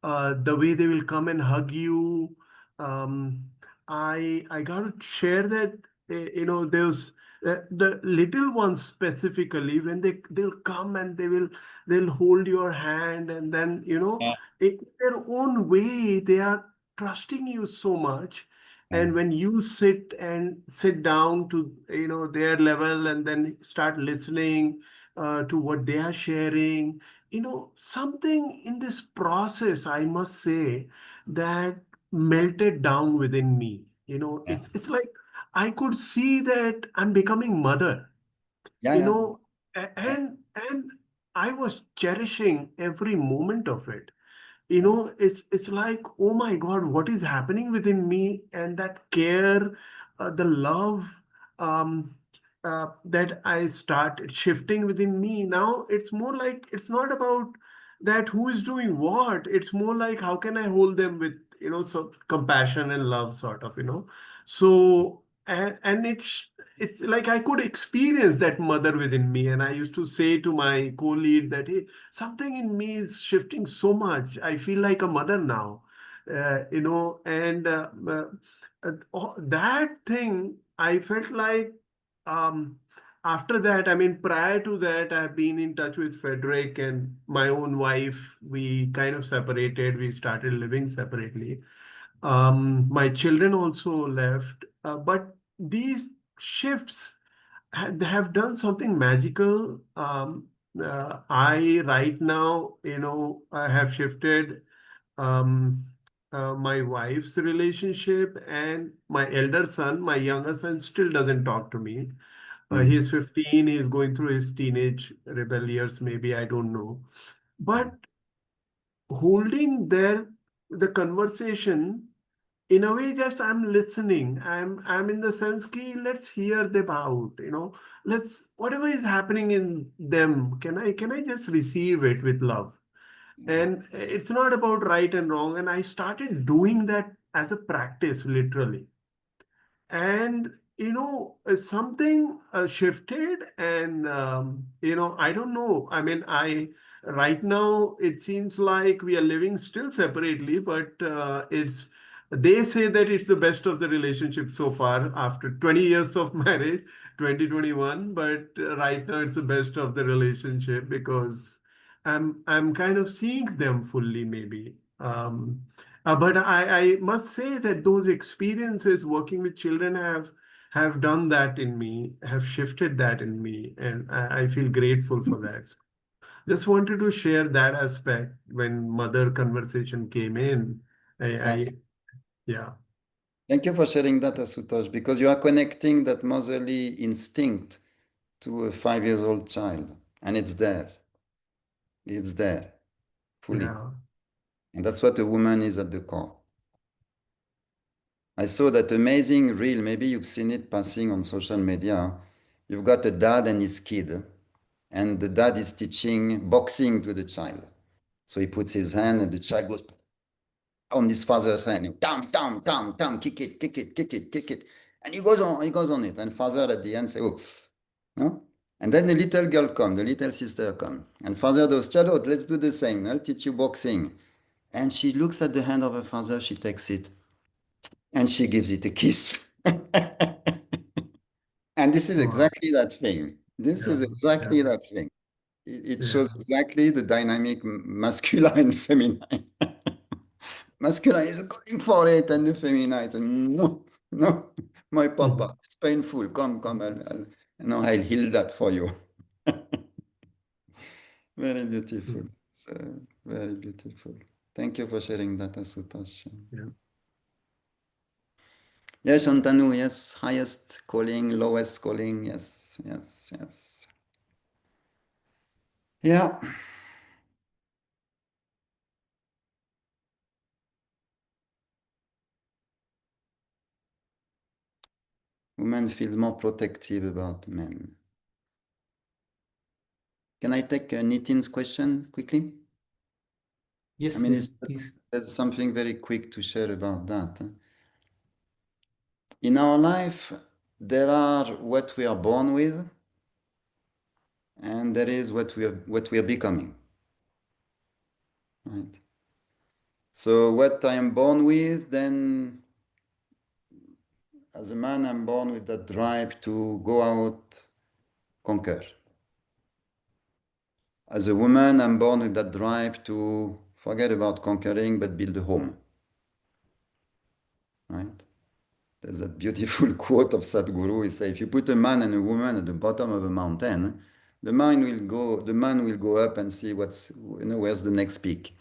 the way they will come and hug you. I gotta share that there's the little ones specifically when they'll come and they'll hold your hand, and then in their own way they are trusting you so much. And when you sit down to their level and then start listening to what they are sharing, something in this process, I must say, that melted down within me. It's like I could see that I'm becoming mother, Yeah, you yeah. know, and I was cherishing every moment of it. It's like, oh my God, what is happening within me? And that care, the love, that I started shifting within me. Now it's more like, it's not about that who is doing what. It's more like, how can I hold them with some compassion and love, sort of. So, and it's like I could experience that mother within me. And I used to say to my co-lead that, hey, something in me is shifting so much. I feel like a mother now, and that thing, I felt like, um, after that, I mean, prior to that, I've been in touch with Frederic and my own wife. We kind of separated. We started living separately. My children also left, but these shifts have done something magical. I right now, I have shifted um, my wife's relationship, and my elder son, my younger son, still doesn't talk to me. He's 15, he's going through his teenage rebel years, maybe, I don't know. But holding their the conversation, in a way, just I'm listening. I'm in the sense ki let's hear them out, let's whatever is happening in them, can I just receive it with love? And it's not about right and wrong. And I started doing that as a practice, literally. And something shifted. And I don't know, I mean, I right now it seems like we are living still separately, but it's they say that it's the best of the relationship so far after 20 years of marriage, 2021. But right now it's the best of the relationship because I'm kind of seeing them fully, maybe. But I must say that those experiences working with children have done that in me, have shifted that in me, and I feel grateful for that. So just wanted to share that aspect when mother conversation came in. Yes. Yeah, Thank you for sharing that, Asutosh, because you are connecting that motherly instinct to a 5 years old child, and it's there. It's there fully. yeah, And that's what a woman is at the core. I saw that amazing reel, maybe you've seen it passing on social media. You've got a dad and his kid, and the dad is teaching boxing to the child. So he puts his hand, and the child goes on his father's hand. Tam, kick it, kick it, kick it, kick it. And he goes on it. And father at the end say, oh, no? And then the little girl come, the little sister come. And father goes, Charlotte, let's do the same. I'll teach you boxing. And she looks at the hand of her father, she takes it, and she gives it a kiss. And this is wow, exactly that thing. This yeah, is yeah, exactly that thing. It yeah, shows exactly the dynamic masculine and feminine. Masculine is going for it, and the feminine is no, no, my mhm, papa, it's painful. Come, come, I'll heal that for you. Very beautiful. mhm, So, very beautiful. Thank you for sharing that, Asutosh. yeah. Yes, Shantanu, yes, highest calling, lowest calling, yes, yes, yes. Yeah. Women feel more protective about men. Can I take Nitin's question quickly? I Yes, mean, yes, please. there's something very quick to share about that. In our life, there are what we are born with, and there is what we are becoming. Right. So what I am born with, then as a man, I'm born with that drive to go out, conquer. As a woman, I'm born with that drive to forget about conquering, but build a home. Right? There's that beautiful quote of Sadhguru. He says, if you put a man and a woman at the bottom of a mountain, the man will go up and see where's the next peak,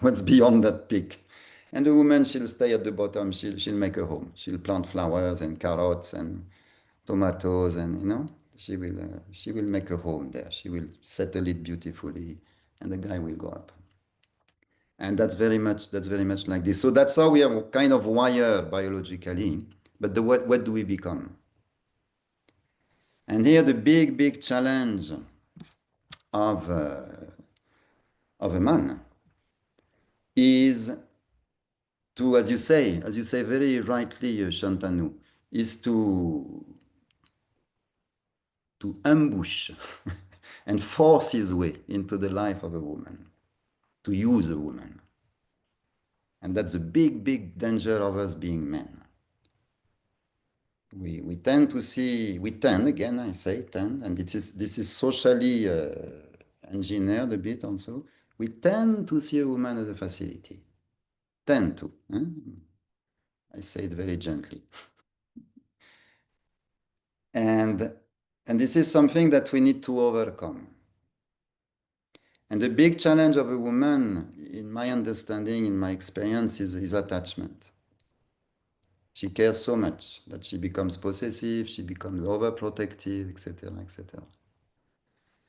what's beyond that peak. And the woman, she'll stay at the bottom. She'll make a home. She'll plant flowers and carrots and tomatoes, and she will make a home there. She will settle it beautifully, and the guy will go up. And that's very much like this. So that's how we are kind of wired biologically. But what do we become? And here the big challenge of a man is to, as you say very rightly, Shantanu, is to ambush and force his way into the life of a woman, to use a woman. And that's a big danger of us being men. We tend to see, again, I say tend, and this is socially engineered a bit also. We tend to see a woman as a facility. Tend to. I say it very gently. And this is something that we need to overcome. And the big challenge of a woman, in my understanding, in my experience, is attachment. She cares so much that she becomes possessive, she becomes overprotective, etc., etc.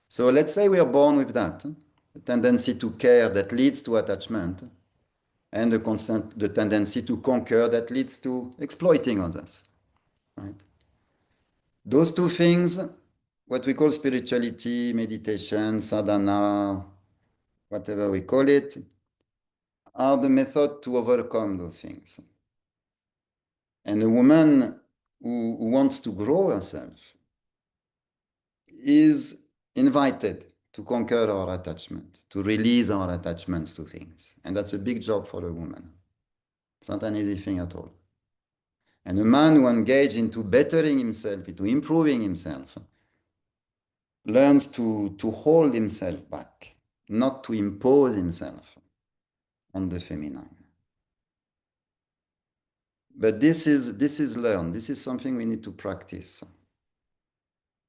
So let's say we are born with that, a tendency to care that leads to attachment. and the tendency to conquer that leads to exploiting others, right? Those two things, what we call spirituality, meditation, sadhana, whatever we call it, are the method to overcome those things. And a woman who wants to grow herself is invited to conquer our attachment, to release our attachments to things. And that's a big job for a woman. It's not an easy thing at all. And a man who engages into bettering himself, into improving himself, learns to hold himself back, not to impose himself on the feminine. But this is learned. This is something we need to practice.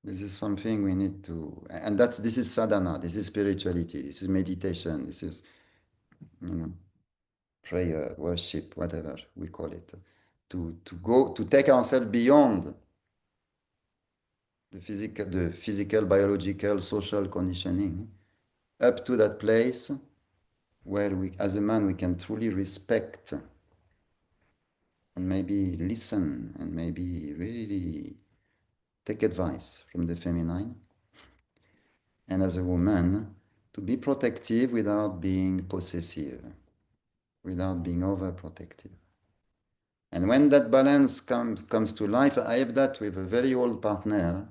This is something we need to, and this is sadhana, this is spirituality, this is meditation, this is, prayer, worship, whatever we call it, to take ourselves beyond the physical, biological, social conditioning, up to that place where we, as a man, we can truly respect and maybe listen and maybe really take advice from the feminine. And as a woman, to be protective without being possessive, without being overprotective. And when that balance comes to life, I have that with a very old partner.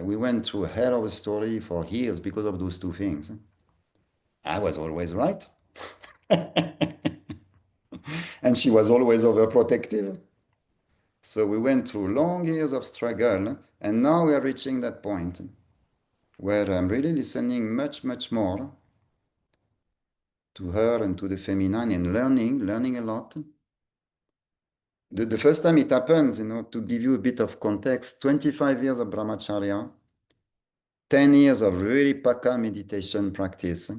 We went through a hell of a story for years because of those two things. I was always right. And she was always overprotective. So we went through long years of struggle, and now we are reaching that point where I'm really listening much, much more to her and to the feminine and learning a lot. The first time it happens, to give you a bit of context, 25 years of brahmacharya, 10 years of really paka meditation practice,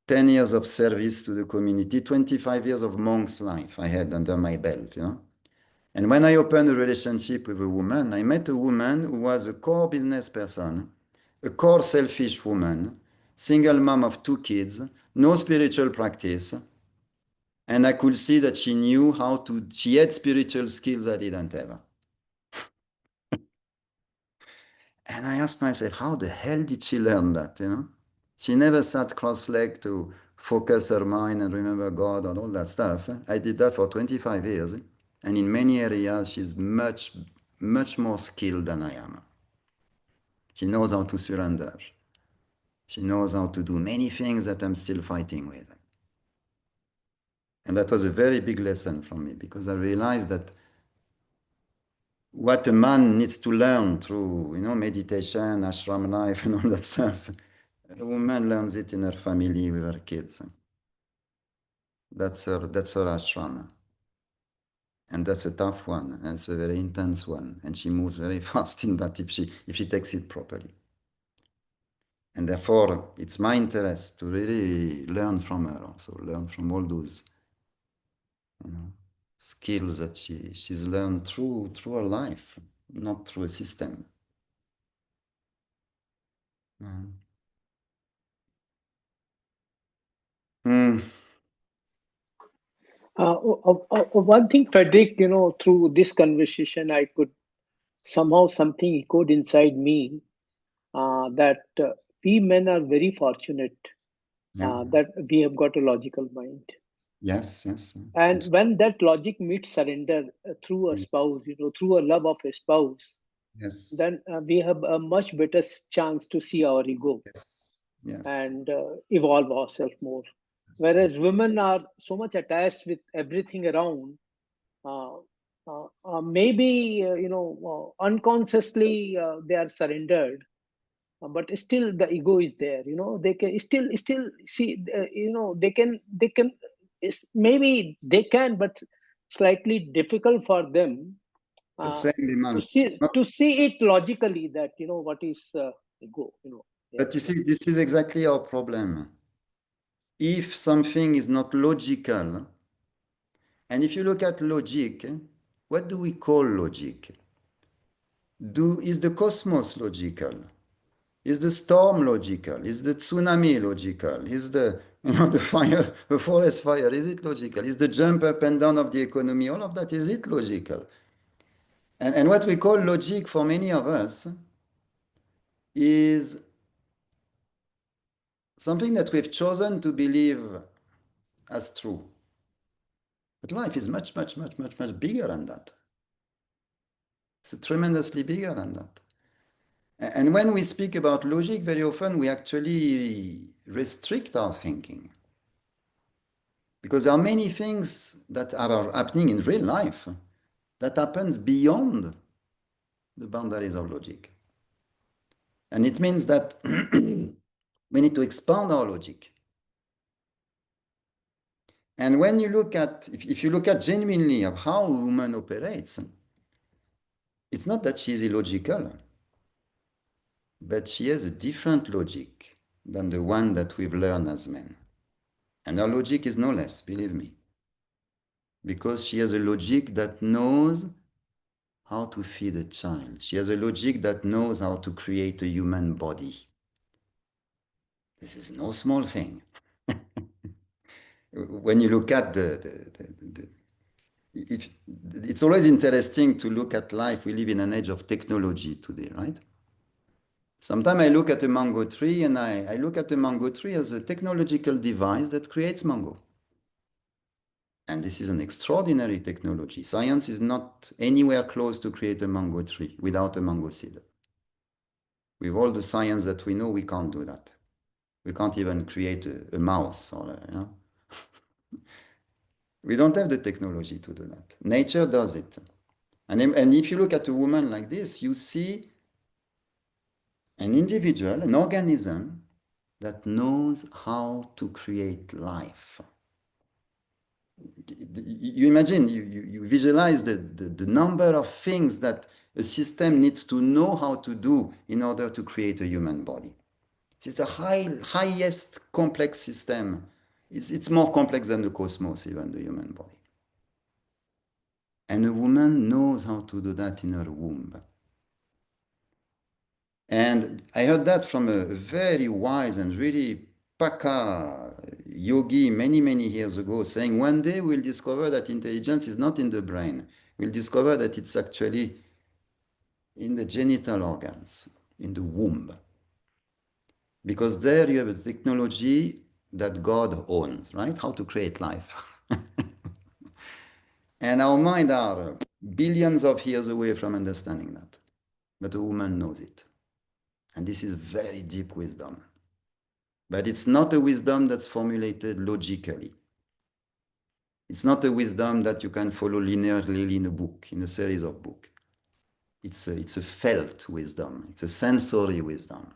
10 years of service to the community, 25 years of monk's life I had under my belt, And when I opened a relationship with a woman, I met a woman who was a core business person, a core selfish woman, single mom of 2 kids, no spiritual practice. And I could see that she knew she had spiritual skills I didn't have. And I asked myself, how the hell did she learn that, She never sat cross-legged to focus her mind and remember God and all that stuff. I did that for 25 years. And in many areas, she's much, much more skilled than I am. She knows how to surrender. She knows how to do many things that I'm still fighting with. And that was a very big lesson for me, because I realized that what a man needs to learn through, meditation, ashram life, and all that stuff, a woman learns it in her family with her kids. That's her ashram. And that's a tough one, and it's a very intense one. And she moves very fast in that if she takes it properly. And therefore, it's my interest to really learn from her, also learn from all those, skills that she's learned through her life, not through a system. One thing, Frederic, through this conversation, I could somehow something echoed inside me that we men are very fortunate that we have got a logical mind. Yes. And when that logic meets surrender through a spouse, through a love of a spouse, yes. then we have a much better chance to see our ego Yes. and evolve ourselves more. Whereas women are so much attached with everything around, maybe unconsciously they are surrendered, but still the ego is there. They can still see. They can. Maybe they can, but slightly difficult for them to see it logically. That what is ego. But you see, this is exactly our problem. If something is not logical, and if you look at logic, what do we call logic? Is the cosmos logical? Is the storm logical? Is the tsunami logical? Is the You know, the forest fire, is it logical? Is the jump up and down of the economy, all of that, is it logical? And what we call logic for many of us is something that we've chosen to believe as true. But life is much, much, much, much, much bigger than that. It's tremendously bigger than that. And when we speak about logic, very often we actually restrict our thinking. Because there are many things that are happening in real life that happens beyond the boundaries of logic. And it means that we need to expand our logic. And when you look at, if you look at genuinely of how a woman operates, it's not that she's illogical, but she has a different logic than the one that we've learned as men. And her logic is no less, believe me, because she has a logic that knows how to feed a child. She has a logic that knows how to create a human body. This is no small thing. When you look at it's always interesting to look at life. We live in an age of technology today, right? Sometimes I look at a mango tree and I look at the mango tree as a technological device that creates mango. And this is an extraordinary technology. Science is not anywhere close to create a mango tree without a mango seed. With all the science that we know, we can't do that. We can't even create a mouse or, you know. We don't have the technology to do that. Nature does it. And if you look at a woman like this, you see an individual, an organism that knows how to create life. You imagine, you visualize the number of things that a system needs to know how to do in order to create a human body. It is the highest complex system. It's more complex than the cosmos, even the human body. And a woman knows how to do that in her womb. And I heard that from a very wise and really Paka yogi many, many years ago, saying one day we'll discover that intelligence is not in the brain. We'll discover that it's actually in the genital organs, in the womb. Because there you have a technology that God owns, right? How to create life. And our mind are billions of years away from understanding that. But a woman knows it. And this is very deep wisdom. But it's not a wisdom that's formulated logically. It's not a wisdom that you can follow linearly in a book, in a series of books. It's a felt wisdom. It's a sensory wisdom.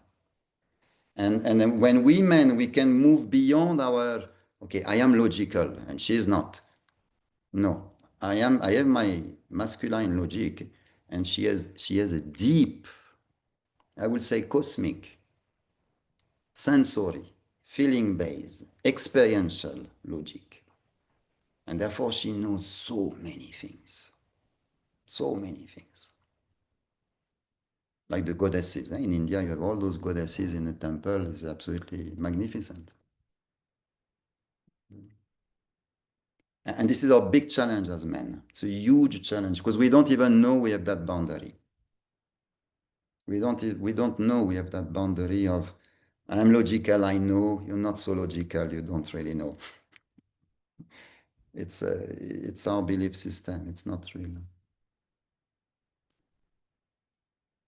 And when we men, we can move beyond our, okay, I am logical and she's not. No, I have my masculine logic and she has a deep, I would say cosmic, sensory, feeling-based, experiential logic. And therefore she knows so many things. So many things. Like the goddesses. In India, you have all those goddesses in the temple. It's absolutely magnificent. And this is our big challenge as men. It's a huge challenge because we don't even know we have that boundary. We don't know we have that boundary of I'm logical, I know. You're not so logical, you don't really know. It's our belief system. It's not real.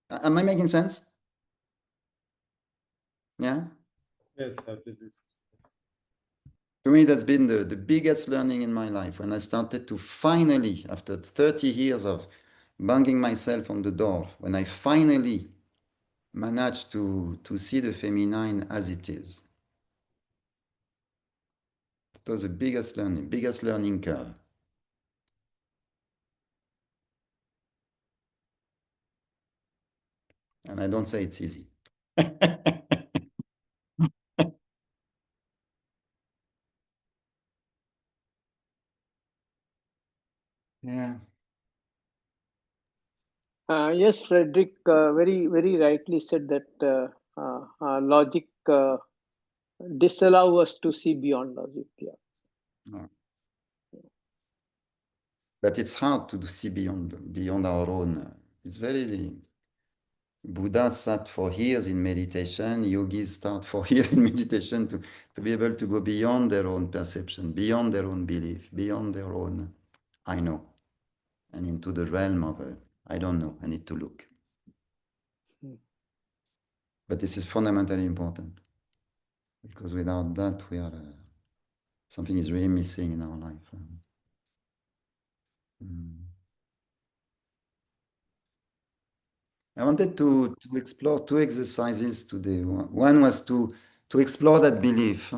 Am I making sense? Yeah? Yes, absolutely. To me, that's been the biggest learning in my life when I started to finally, after 30 years of banging myself on the door, when I finally managed to see the feminine as it is. It was the biggest learning curve. And I don't say it's easy. Yeah. Yes, Frederic very, very rightly said that logic disallow us to see beyond logic. Yeah. No. But it's hard to see beyond our own. It's very. Buddha sat for years in meditation. Yogis start for years in meditation to be able to go beyond their own perception, beyond their own belief, beyond their own I know, and into the realm of I don't know. I need to look. But this is fundamentally important because without that, we are something is really missing in our life. I wanted to explore two exercises today. One was to explore that belief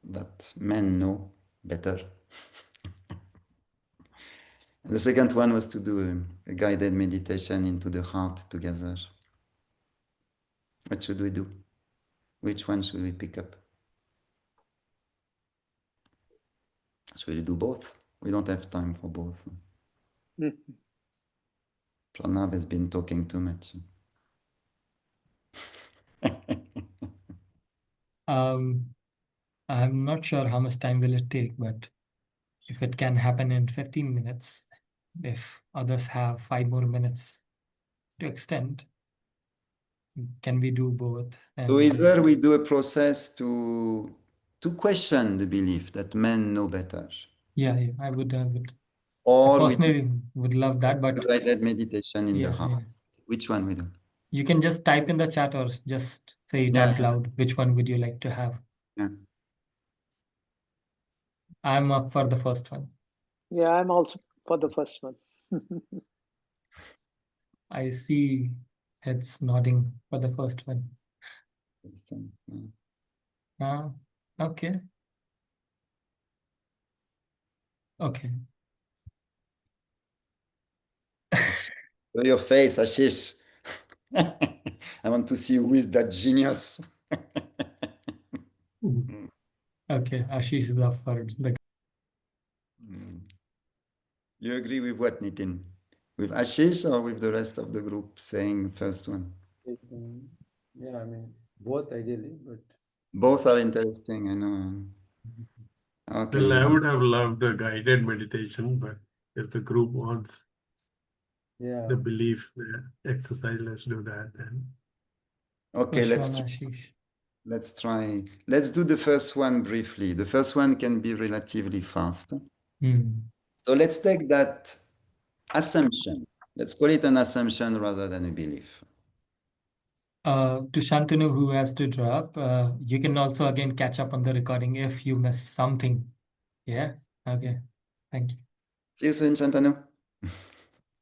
that men know better. And the second one was to do a guided meditation into the heart together. What should we do? Which one should we pick up? Should we do both? We don't have time for both. Pranav has been talking too much. I'm not sure how much time will it take, but if it can happen in 15 minutes, if others have 5 more minutes to extend, can we do both? So either we do a process to question the belief that men know better. Yeah, I would. Or we personally would love that, but guided meditation in the yeah. heart. Which one we do? You can just type in the chat or just say it out loud. Which one would you like to have? Yeah. I'm up for the first one. Yeah, I'm also for the first one. I see heads nodding for the first one. Okay. Okay. Show your face, Ashish. I want to see who is that genius. Okay, Ashish is up for the. You agree with what, Nitin? With Ashish or with the rest of the group saying first one? Yeah, I mean, both ideally, but both are interesting, I know. Okay. Well, I would have loved a guided meditation, but if the group wants the belief, the exercise, let's do that then. Okay, let's try. Let's do the first one briefly. The first one can be relatively fast. So let's take that assumption. Let's call it an assumption rather than a belief. To Shantanu, who has to drop, you can also again catch up on the recording if you miss something. Yeah. Okay. Thank you. See you soon, Shantanu.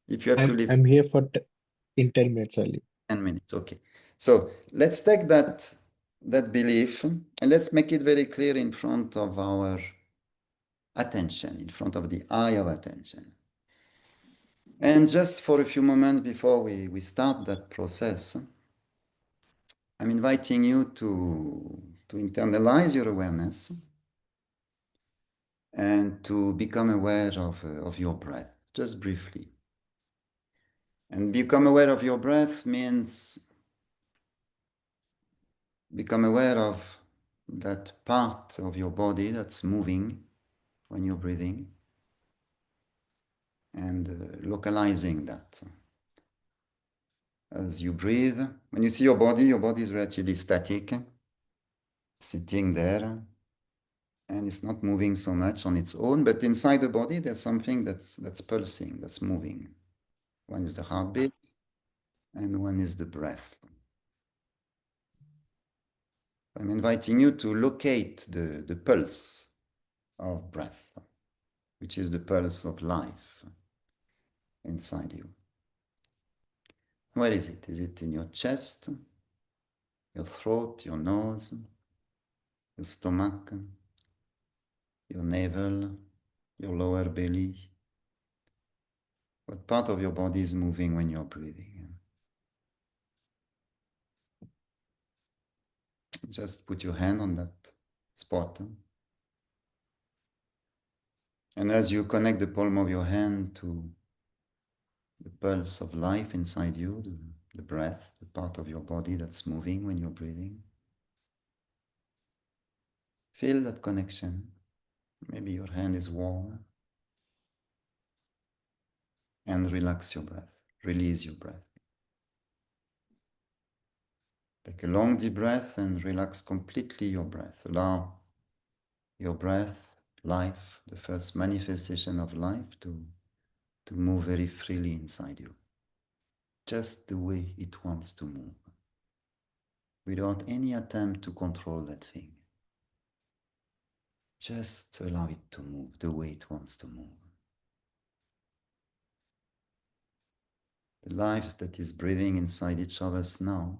If you have to leave. I'm here for in 10 minutes only. 10 minutes, okay. So let's take that belief and let's make it very clear in front of our attention, in front of the eye of attention. And just for a few moments before we start that process, I'm inviting you to internalize your awareness and to become aware of your breath, just briefly. And become aware of your breath means become aware of that part of your body that's moving when you're breathing and localizing that. As you breathe, when you see your body is relatively static, sitting there, and it's not moving so much on its own, but inside the body there's something that's pulsing, that's moving. One is the heartbeat, and one is the breath. I'm inviting you to locate the pulse of breath, which is the pulse of life inside you. Where is it? Is it in your chest, your throat, your nose, your stomach, your navel, your lower belly? What part of your body is moving when you're breathing? Just put your hand on that spot. And as you connect the palm of your hand to the pulse of life inside you, the breath, the part of your body that's moving when you're breathing, Feel that connection. Maybe your hand is warm. And relax your breath. Release your breath. Take a long deep breath and relax completely your breath. Allow your breath, life, the first manifestation of life, to move very freely inside you. Just the way it wants to move. Without any attempt to control that thing. Just allow it to move the way it wants to move. The life that is breathing inside each of us now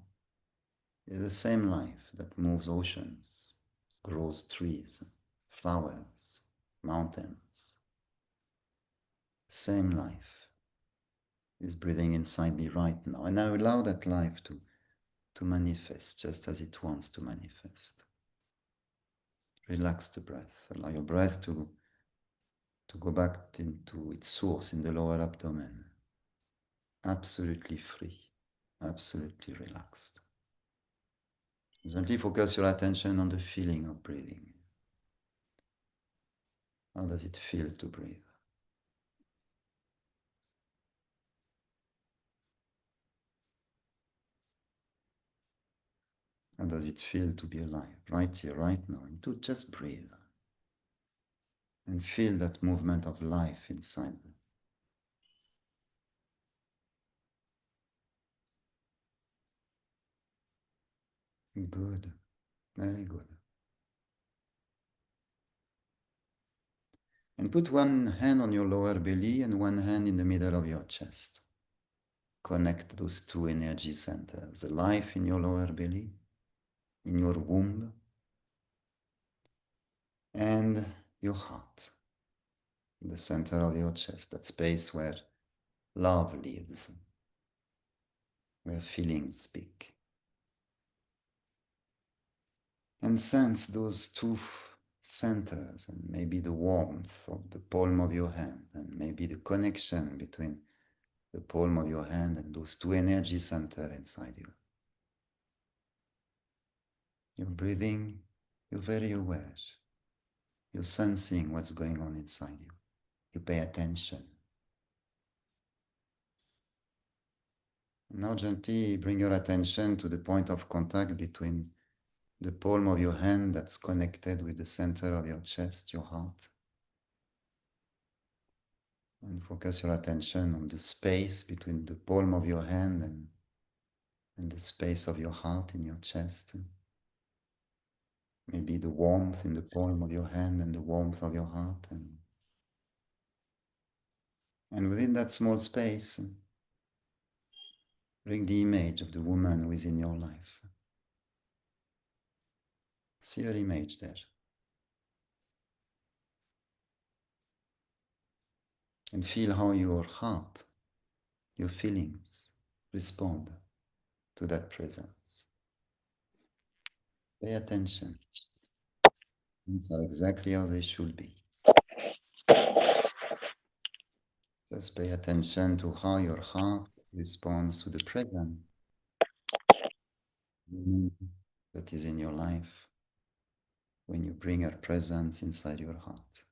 is the same life that moves oceans, grows trees, flowers, mountains. Same life is breathing inside me right now. And I allow that life to manifest just as it wants to manifest. Relax the breath. Allow your breath to go back into its source in the lower abdomen. Absolutely free, absolutely relaxed. Gently focus your attention on the feeling of breathing. How does it feel to breathe? How does it feel to be alive, right here, right now, and to just breathe? And feel that movement of life inside. Good, very good. And put one hand on your lower belly and one hand in the middle of your chest. Connect those two energy centers, the life in your lower belly, in your womb, and your heart, the center of your chest, that space where love lives, where feelings speak. And sense those two centers, and maybe the warmth of the palm of your hand, and maybe the connection between the palm of your hand and those two energy centers inside you. You're breathing, you're very aware. You're sensing what's going on inside you. You pay attention. Now gently bring your attention to the point of contact between the palm of your hand that's connected with the center of your chest, your heart. And focus your attention on the space between the palm of your hand and the space of your heart in your chest. Maybe the warmth in the palm of your hand and the warmth of your heart. And within that small space, bring the image of the woman who is in your life. See her image there. And feel how your heart, your feelings respond to that presence. Pay attention. Things are exactly how they should be. Just pay attention to how your heart responds to the present that is in your life when you bring her presence inside your heart.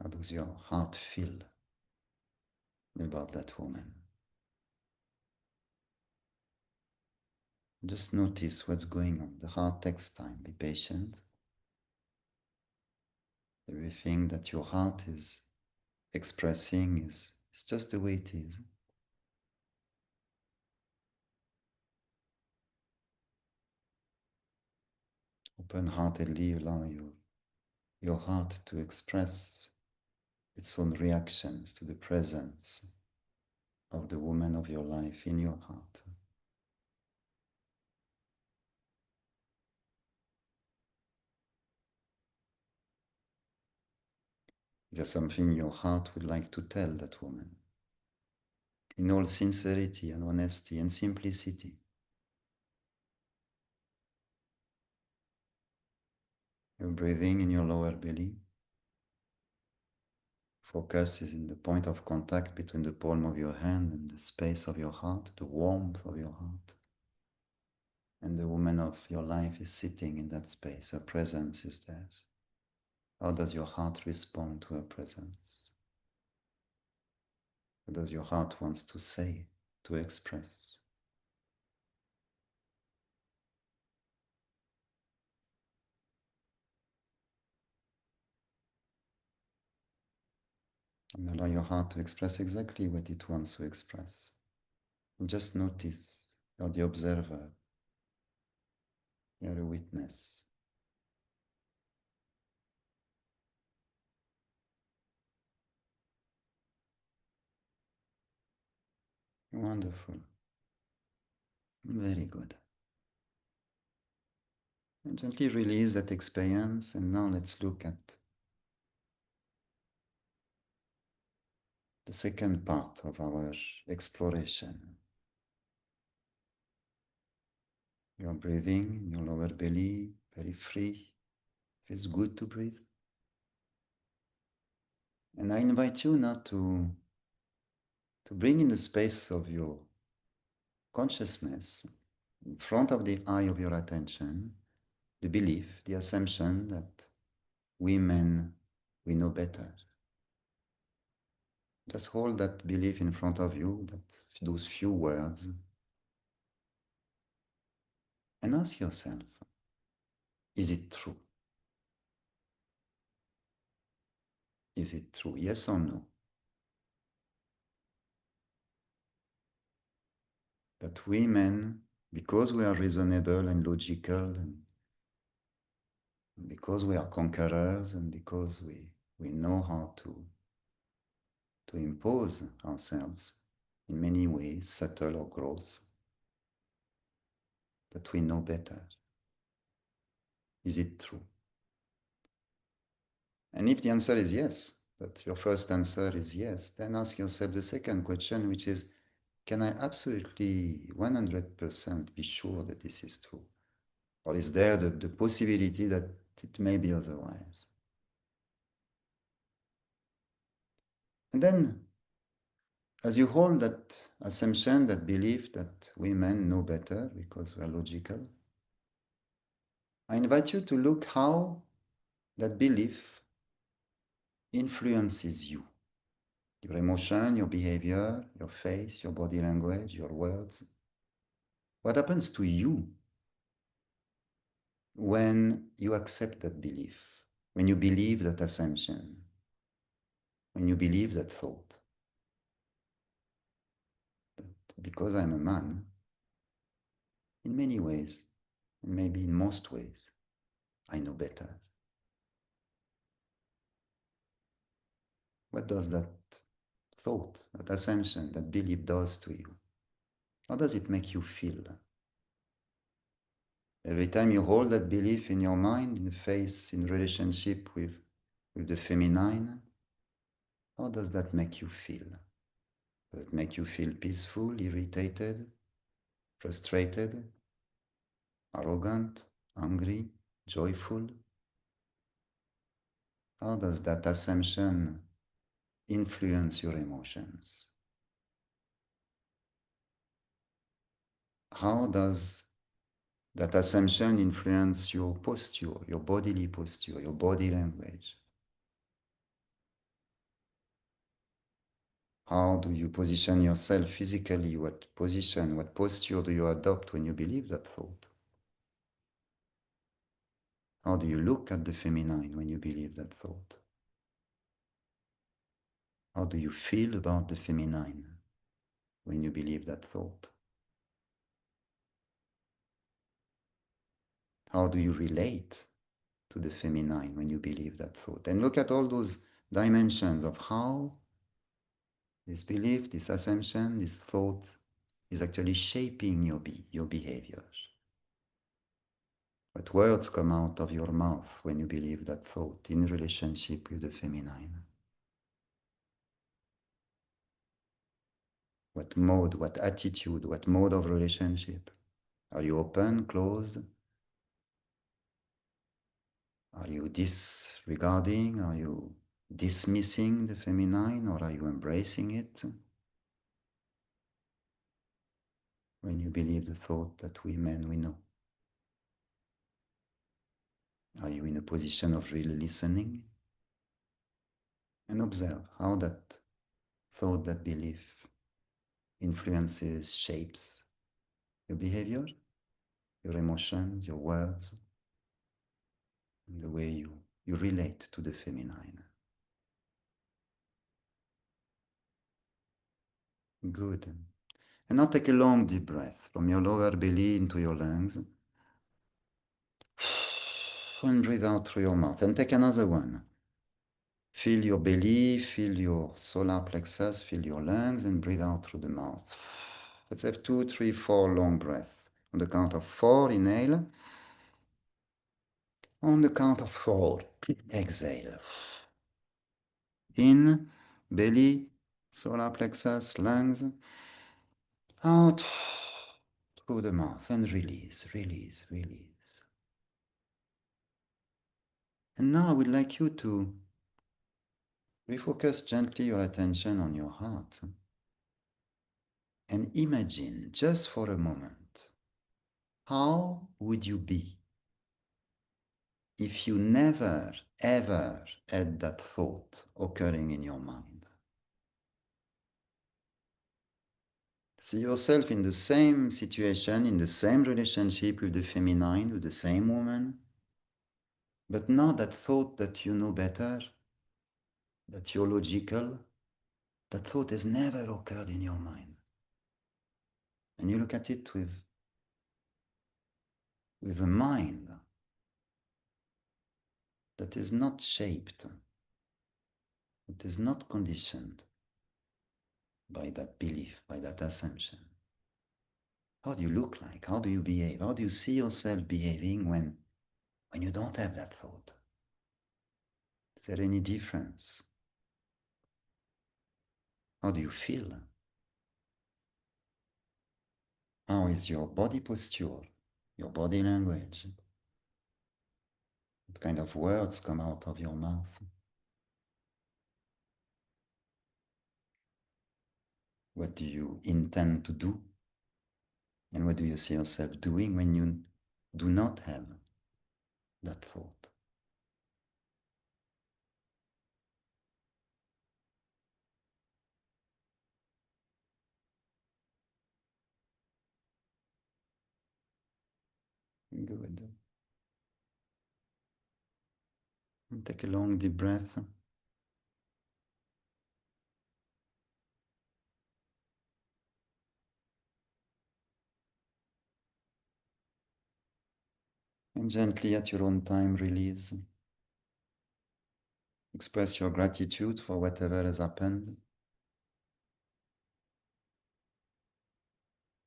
How does your heart feel about that woman? Just notice what's going on. The heart takes time. Be patient. Everything that your heart is expressing is just the way it is. Open-heartedly allow your heart to express its own reactions to the presence of the woman of your life in your heart. Is there something your heart would like to tell that woman? In all sincerity and honesty and simplicity. You're breathing in your lower belly. Focus is in the point of contact between the palm of your hand and the space of your heart, the warmth of your heart. and the woman of your life is sitting in that space, her presence is there. How does your heart respond to her presence? What does your heart wants to say, to express? And allow your heart to express exactly what it wants to express. And just notice, you're the observer, you're a witness. Wonderful. Very good. And gently release that experience, and now let's look at the second part of our exploration. You're breathing in your lower belly, very free. Feels good to breathe. And I invite you now to bring in the space of your consciousness, in front of the eye of your attention, the belief, the assumption that we men, we know better. Just hold that belief in front of you, those few words, and ask yourself, is it true? Is it true? Yes or no? That we men, because we are reasonable and logical, and because we are conquerors, and because we know how to impose ourselves in many ways, subtle or gross, that we know better. Is it true? And if the answer is yes, that your first answer is yes, then ask yourself the second question, which is, can I absolutely 100% be sure that this is true? Or is there the possibility that it may be otherwise? And then, as you hold that assumption, that belief that we men know better because we are logical, I invite you to look how that belief influences you. Your emotion, your behavior, your face, your body language, your words. What happens to you when you accept that belief, when you believe that assumption, when you believe that thought? That because I'm a man, in many ways, and maybe in most ways, I know better. What does that thought, that assumption, that belief does to you? How does it make you feel? Every time you hold that belief in your mind, in face, in relationship with the feminine, how does that make you feel? Does it make you feel peaceful, irritated, frustrated, arrogant, angry, joyful? How does that assumption influence your emotions? How does that assumption influence your posture, your bodily posture, your body language? How do you position yourself physically? What position, what posture do you adopt when you believe that thought? How do you look at the feminine when you believe that thought? How do you feel about the feminine when you believe that thought? How do you relate to the feminine when you believe that thought? And look at all those dimensions of how this belief, this assumption, this thought is actually shaping your behaviors. What words come out of your mouth when you believe that thought in relationship with the feminine? What mode, what attitude, what mode of relationship? Are you open, closed? Are you disregarding? Are you dismissing the feminine, or are you embracing it? When you believe the thought that we men, we know a position of real listening, and observe how that thought, that belief influences, shapes your behavior, your emotions, your words, and the way you relate to the feminine. Good. And now take a long deep breath from your lower belly into your lungs. And breathe out through your mouth. And take another one. Feel your belly, feel your solar plexus, feel your lungs, and breathe out through the mouth. Let's have 2, 3, 4 long breaths. On the count of 4, inhale. On the count of 4, exhale. In, belly, solar plexus, lungs. Out through the mouth and release, release, release. And now I would like you to refocus gently your attention on your heart and imagine just for a moment, how would you be if you never ever had that thought occurring in your mind? See yourself in the same situation, in the same relationship with the feminine, with the same woman, but now that thought that you know better, that you're logical, that thought has never occurred in your mind. And you look at it with a mind that is not shaped, that is not conditioned by that belief, by that assumption. How do you look like? How do you behave? How do you see yourself behaving when you don't have that thought? Is there any difference? How do you feel? How is your body posture, your body language? What kind of words come out of your mouth? What do you intend to do? And what do you see yourself doing when you do not have that thought? Good. And take a long deep breath. And gently at your own time release. Express your gratitude for whatever has happened,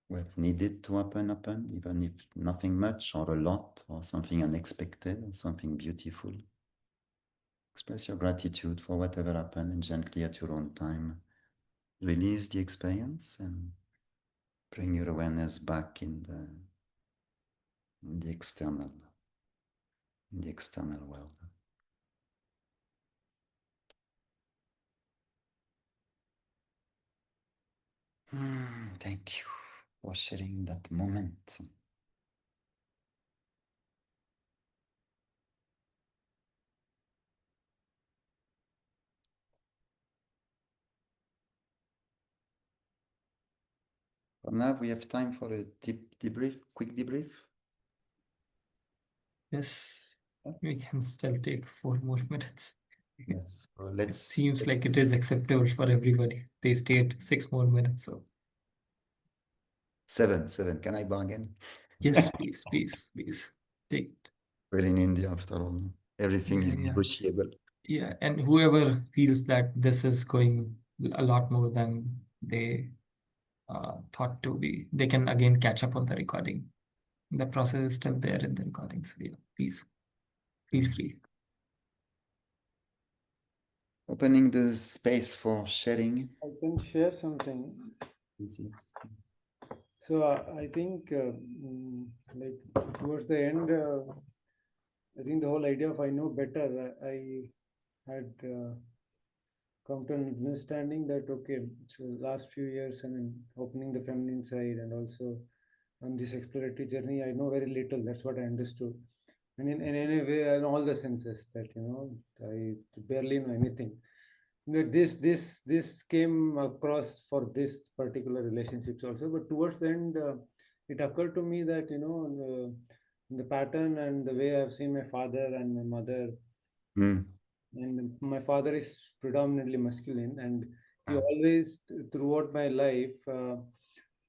what needed to happen, even if nothing much or a lot or something unexpected or something beautiful. Express your gratitude for whatever happened and gently at your own time release the experience and bring your awareness back in the external world. Thank you for sharing that moment. For now, we have time for a quick debrief. Yes, we can still take 4 more minutes. Yes, so It seems like it is acceptable for everybody. They stayed 6 more minutes. So 7. Can I bargain? yes, please. Take it. We're in India after all. Everything is negotiable. Yeah, and whoever feels that this is going a lot more than they thought to be, they can again catch up on the recording. The process is still there in the recording. So yeah, please feel free. Opening the space for sharing. I can share something. So I think like towards the end, I think the whole idea of I know better, I had come to an understanding that, okay, so last few years, I mean, opening the feminine side and also on this exploratory journey, I know very little. That's what I understood. and in any way, in all the senses that I barely know anything. But this came across for this particular relationships also. But towards the end, it occurred to me that the pattern and the way I've seen my father and my mother. And my father is predominantly masculine, and he always, throughout my life,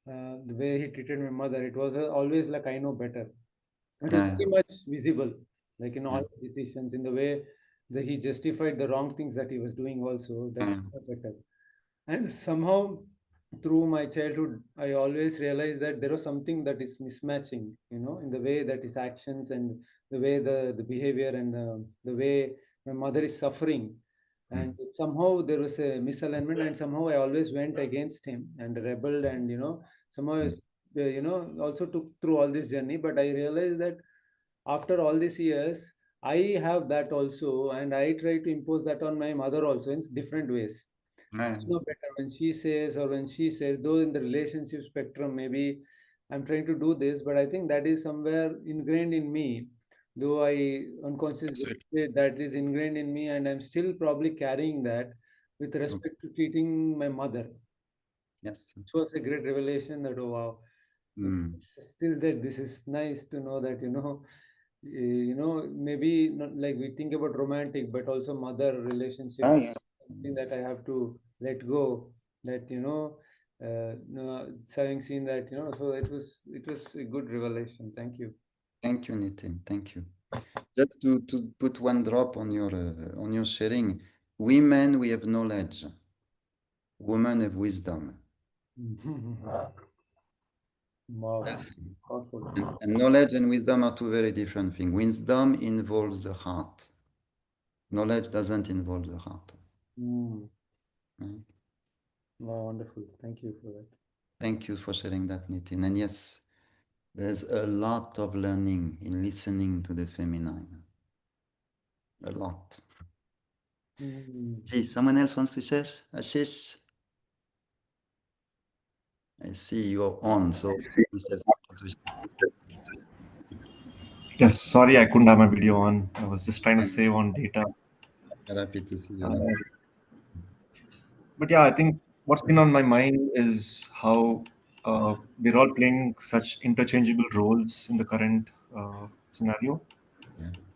the way he treated my mother, it was always like I know better. It is very much visible, like in all his decisions, in the way that he justified the wrong things that he was doing also, that I know better. And somehow, through my childhood, I always realized that there was something that is mismatching, in the way that his actions and the way the behavior and the way my mother is suffering. And somehow there was a misalignment, and somehow I always went against him and rebelled, and somehow also took through all this journey. But I realized that after all these years, I have that also, and I try to impose that on my mother also in different ways. No better when she says, or when she says, though in the relationship spectrum, maybe I'm trying to do this, but I think that is somewhere ingrained in me, though I unconsciously say that is ingrained in me, and I'm still probably carrying that with respect to treating my mother. Yes. It was a great revelation that, oh wow, it's still that this is nice to know that, maybe not like we think about romantic, but also mother relationship, something that I have to let go. That having seen that, so it was a good revelation. Thank you. Thank you, Nitin. Thank you. Just to put one drop on your sharing, women, we have knowledge. Women have wisdom. Wow. Yes. Powerful. And knowledge and wisdom are two very different things. Wisdom involves the heart. Knowledge doesn't involve the heart. Right? Wow, wonderful. Thank you for that. Thank you for sharing that, Nitin. And yes, there's a lot of learning in listening to the feminine. A lot. Gee, someone else wants to share? Ashish? I see you're on, so Yes, sorry, I couldn't have my video on. I was just trying to save on data. happy to see you. But yeah, I think what's been on my mind is how we're all playing such interchangeable roles in the current scenario.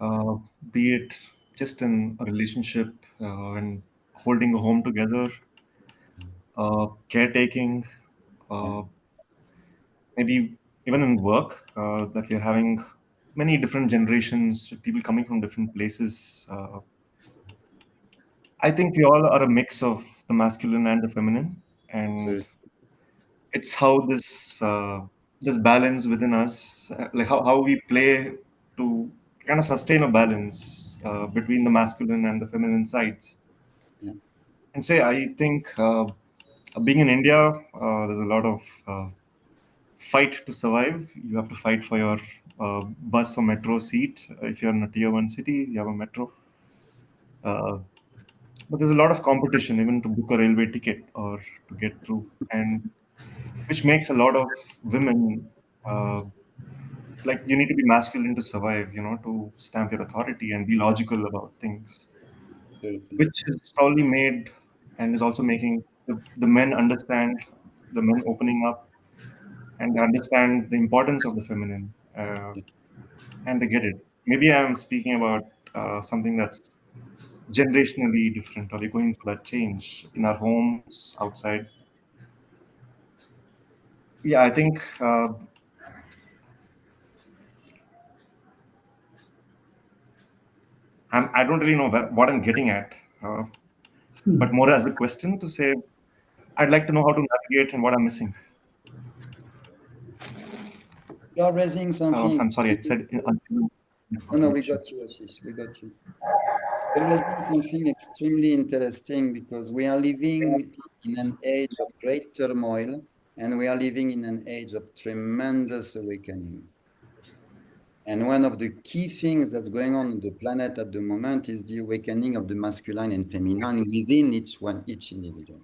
Uh, be it just in a relationship and holding a home together, caretaking, maybe even in work, that we're having many different generations, people coming from different places. I think we all are a mix of the masculine and the feminine, and it's how this balance within us, like how we play to kind of sustain a balance between the masculine and the feminine sides. And say, I think being in India, there's a lot of fight to survive. You have to fight for your bus or metro seat. If you're in a tier one city, you have a metro. But there's a lot of competition even to book a railway ticket or to get through, and which makes a lot of women like you need to be masculine to survive, to stamp your authority and be logical about things, which is probably made and is also making the men understand, the men opening up and they understand the importance of the feminine, and they get it. Maybe I'm speaking about something that's generationally different, or we're going through that change in our homes, outside. Yeah, I think I don't really know what I'm getting at, but more as a question to say, I'd like to know how to navigate and what I'm missing. You are raising something. I'm sorry, I said. No, we got you, Ashish. We got you. You're raising something extremely interesting because we are living in an age of great turmoil and we are living in an age of tremendous awakening. And one of the key things that's going on the planet at the moment is the awakening of the masculine and feminine within each individual.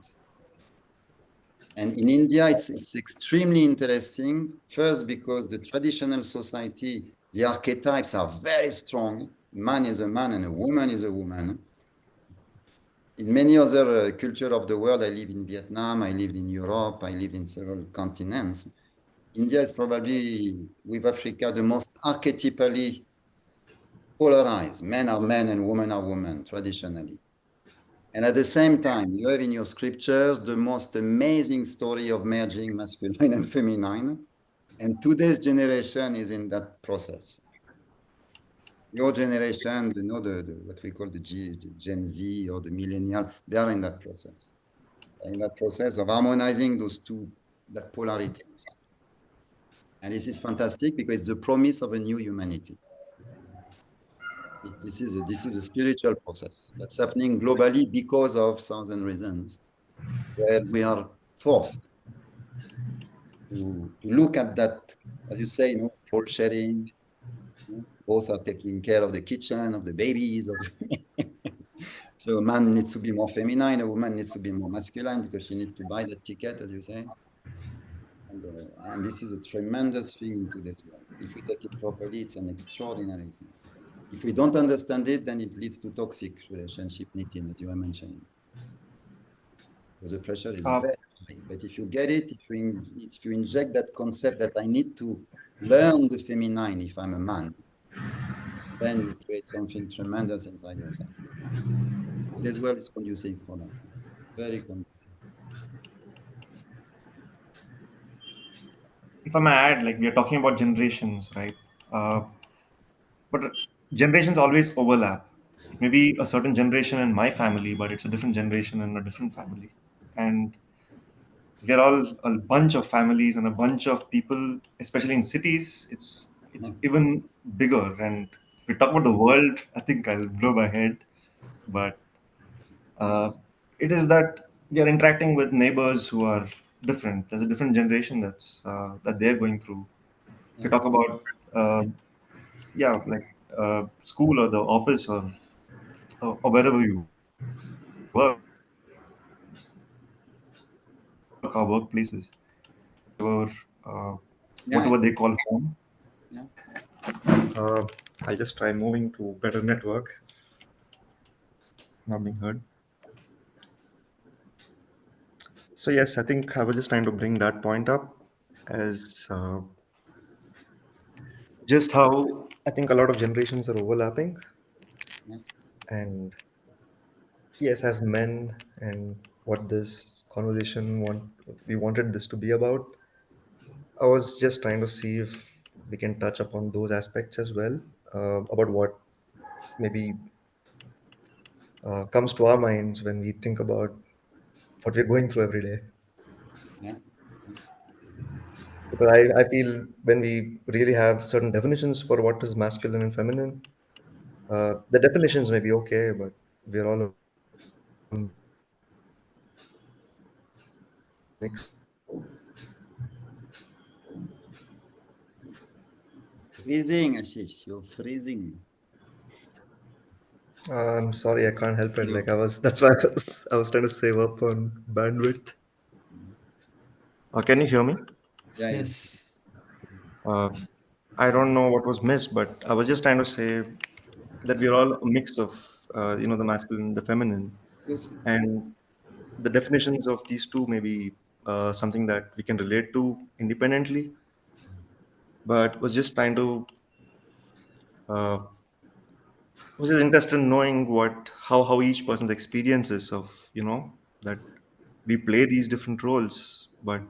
And in India, it's extremely interesting. First, because the traditional society The archetypes are very strong. Man is a man and a woman is a woman. In many other cultures of the world, I live in Vietnam, I lived in Europe, I lived in several continents. India is probably, with Africa, the most archetypally polarized. Men are men and women are women, traditionally. And at the same time, you have in your scriptures the most amazing story of merging masculine and feminine. And today's generation is in that process. Your generation, you know, what we call the Gen Z or the millennial, they are in that process. In that process of harmonizing those two, that polarity. And this is fantastic because it's the promise of a new humanity. This is a spiritual process that's happening globally because of thousand reasons, where we are forced to look at that, as you say, you know, role sharing. You know, both are taking care of the kitchen, of the babies, of so a man needs to be more feminine, a woman needs to be more masculine because she needs to buy the ticket, as you say. And this is a tremendous thing in today's world. If we take it properly, it's an extraordinary thing. If we don't understand it, then it leads to toxic relationship knitting, as you were mentioning. Because the pressure is very high. But if you get it, if you inject that concept that I need to learn the feminine if I'm a man, then you create something tremendous inside yourself. Today's world is conducive for that. Very conducive. If I may add, like we are talking about generations, right? But generations always overlap. It may be a certain generation in my family, but it's a different generation in a different family. And we're all a bunch of families and a bunch of people, especially in cities. It's even bigger. And if we talk about the world, I think I'll blow my head. But Yes. it is that we are interacting with neighbors who are different. There's a different generation that they're going through. If we Yeah. talk about yeah, like school or the office or wherever you work, our workplaces, or Yeah. whatever they call home. Yeah. I'll just try moving to better network. Not being heard. So yes, I think I was just trying to bring that point up as just how I think a lot of generations are overlapping, Yeah. and yes, as men, and what this conversation we wanted this to be about. I was just trying to see if we can touch upon those aspects as well, about what maybe comes to our minds when we think about what we're going through every day. Yeah. Because I feel when we really have certain definitions for what is masculine and feminine, the definitions may be okay, but we're all a mix. Freezing, Ashish. You're freezing. I'm sorry, I can't help it. Like that's why I was trying to save up on bandwidth. Can you hear me? Yeah. Yeah. Yes. Uh, I don't know what was missed, but I was just trying to say that we're all a mix of, the masculine, the feminine, Obviously. and the definitions of these two may be something that we can relate to independently. But was just trying to, uh, was just interested in knowing how each person's experiences of, that we play these different roles, but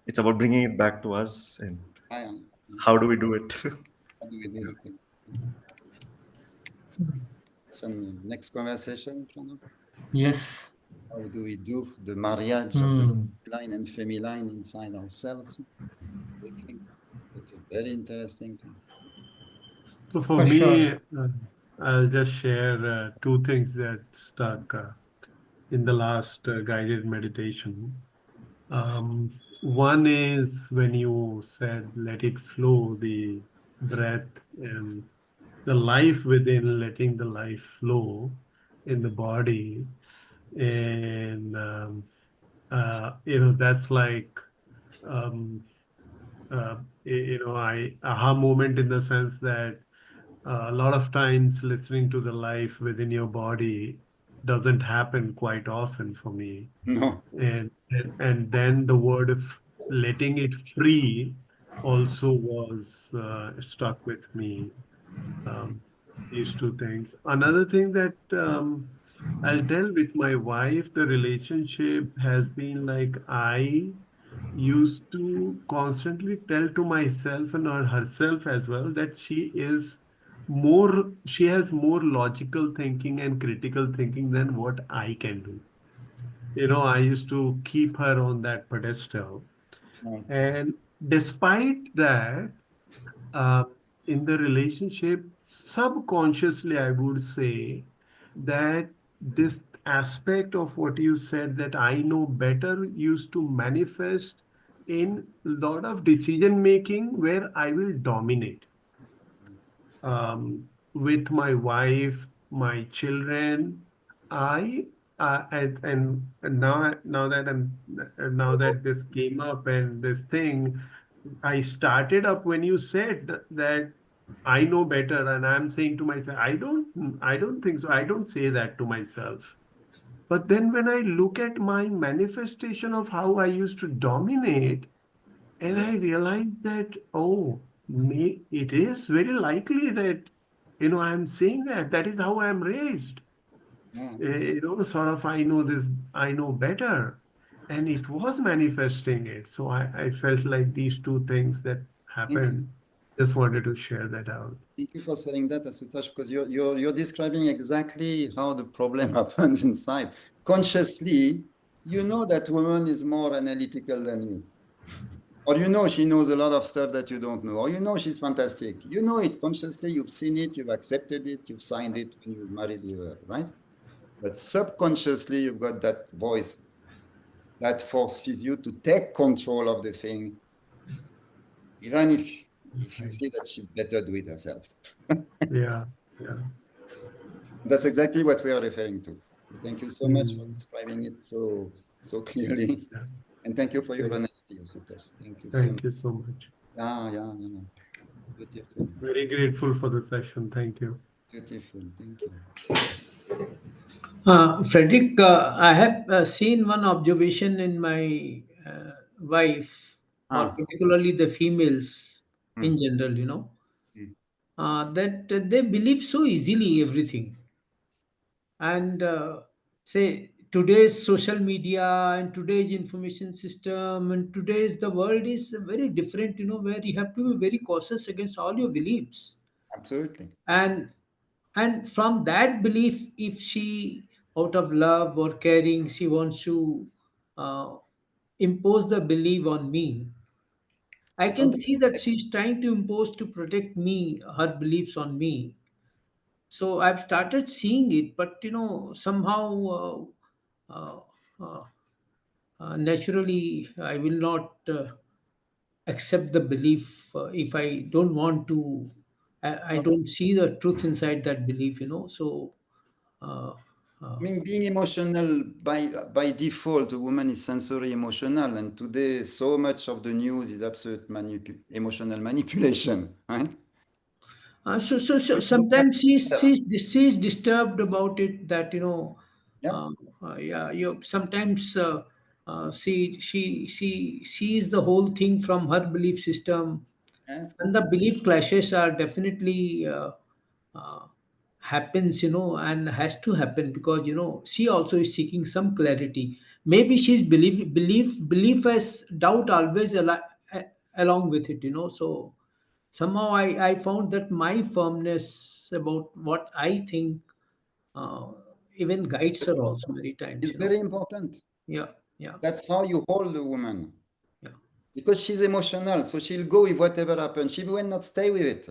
it's about bringing it back to us and I am. how do we do it. How do we do it? Some next conversation, Pranav? Yes. How do we do the marriage of the Hmm. masculine and feminine inside ourselves? I think it's a very interesting thing. So for For me, sure. I'll just share two things that stuck in the last guided meditation. One is when you said, let it flow, the breath and the life within, letting the life flow in the body. And, that's like, aha moment in the sense that a lot of times listening to the life within your body doesn't happen quite often for me. No. And then the word of letting it free also was stuck with me. Um, these two things. Another thing that I'll tell with my wife, the relationship has been like I used to constantly tell to myself and herself as well that she has more logical thinking and critical thinking than what I can do. I used to keep her on that pedestal. No. And despite that, uh, in the relationship, subconsciously, I would say that this aspect of what you said, that I know better, used to manifest in a lot of decision making where I will dominate with my wife, my children. I and now that this came up and this thing, I started up when you said that I know better, and I'm saying to myself, I don't think so. I don't say that to myself. But then when I look at my manifestation of how I used to dominate, and I Yes. realized that, oh, it is very likely that, I'm saying that. That is how I'm raised. Yeah. Sort of, I know better. And it was manifesting it. So I felt like these two things that Thank you. happened, just wanted to share that out. Thank you for saying that, Asutash, because you're describing exactly how the problem happens inside. Consciously, you know that woman is more analytical than you. Or you know she knows a lot of stuff that you don't know. Or you know she's fantastic. You know it consciously, you've seen it, you've accepted it, you've signed it when you married her, right? But subconsciously, you've got that voice that forces you to take control of the thing, even if you see that she'd better do it herself. Yeah, yeah. That's exactly what we are referring to. Thank you so much for Mm, describing it so clearly. yeah. And thank you for your Thank, honesty, Asutash. Thank you so much. thank you so much. Yeah. Beautiful. Very grateful for the session. Thank you. Beautiful. Thank you. Frederic, I have seen one observation in my wife, or Ah. particularly the females Hmm. in general, Hmm. that they believe so easily everything. And say today's social media and today's information system and today's the world is very different, where you have to be very cautious against all your beliefs. Absolutely. And from that belief, if she out of love or caring she wants to uh, impose the belief on me, I I can don't see that she's trying to impose to protect me her beliefs on me. So I've started seeing it, but somehow uh, uh, naturally I will not accept the belief if I don't want to. I know. don't see the truth inside that belief, so uh, I uh, mean, being emotional by default, a woman is sensory emotional, and today so much of the news is absolute emotional manipulation, right? so sometimes she's disturbed about it, that Yeah, uh, yeah, sometimes she sees the whole thing from her belief system, yeah, of and the course. belief clashes are definitely uh, happens, and has to happen, because she also is seeking some clarity. Maybe she's belief as doubt always along with it, so somehow I found that my firmness about what I think uh, even guides her also many times, It's very important. yeah, yeah, That's how you hold a woman yeah. because she's emotional, so she'll go with whatever happens. She will not stay with it.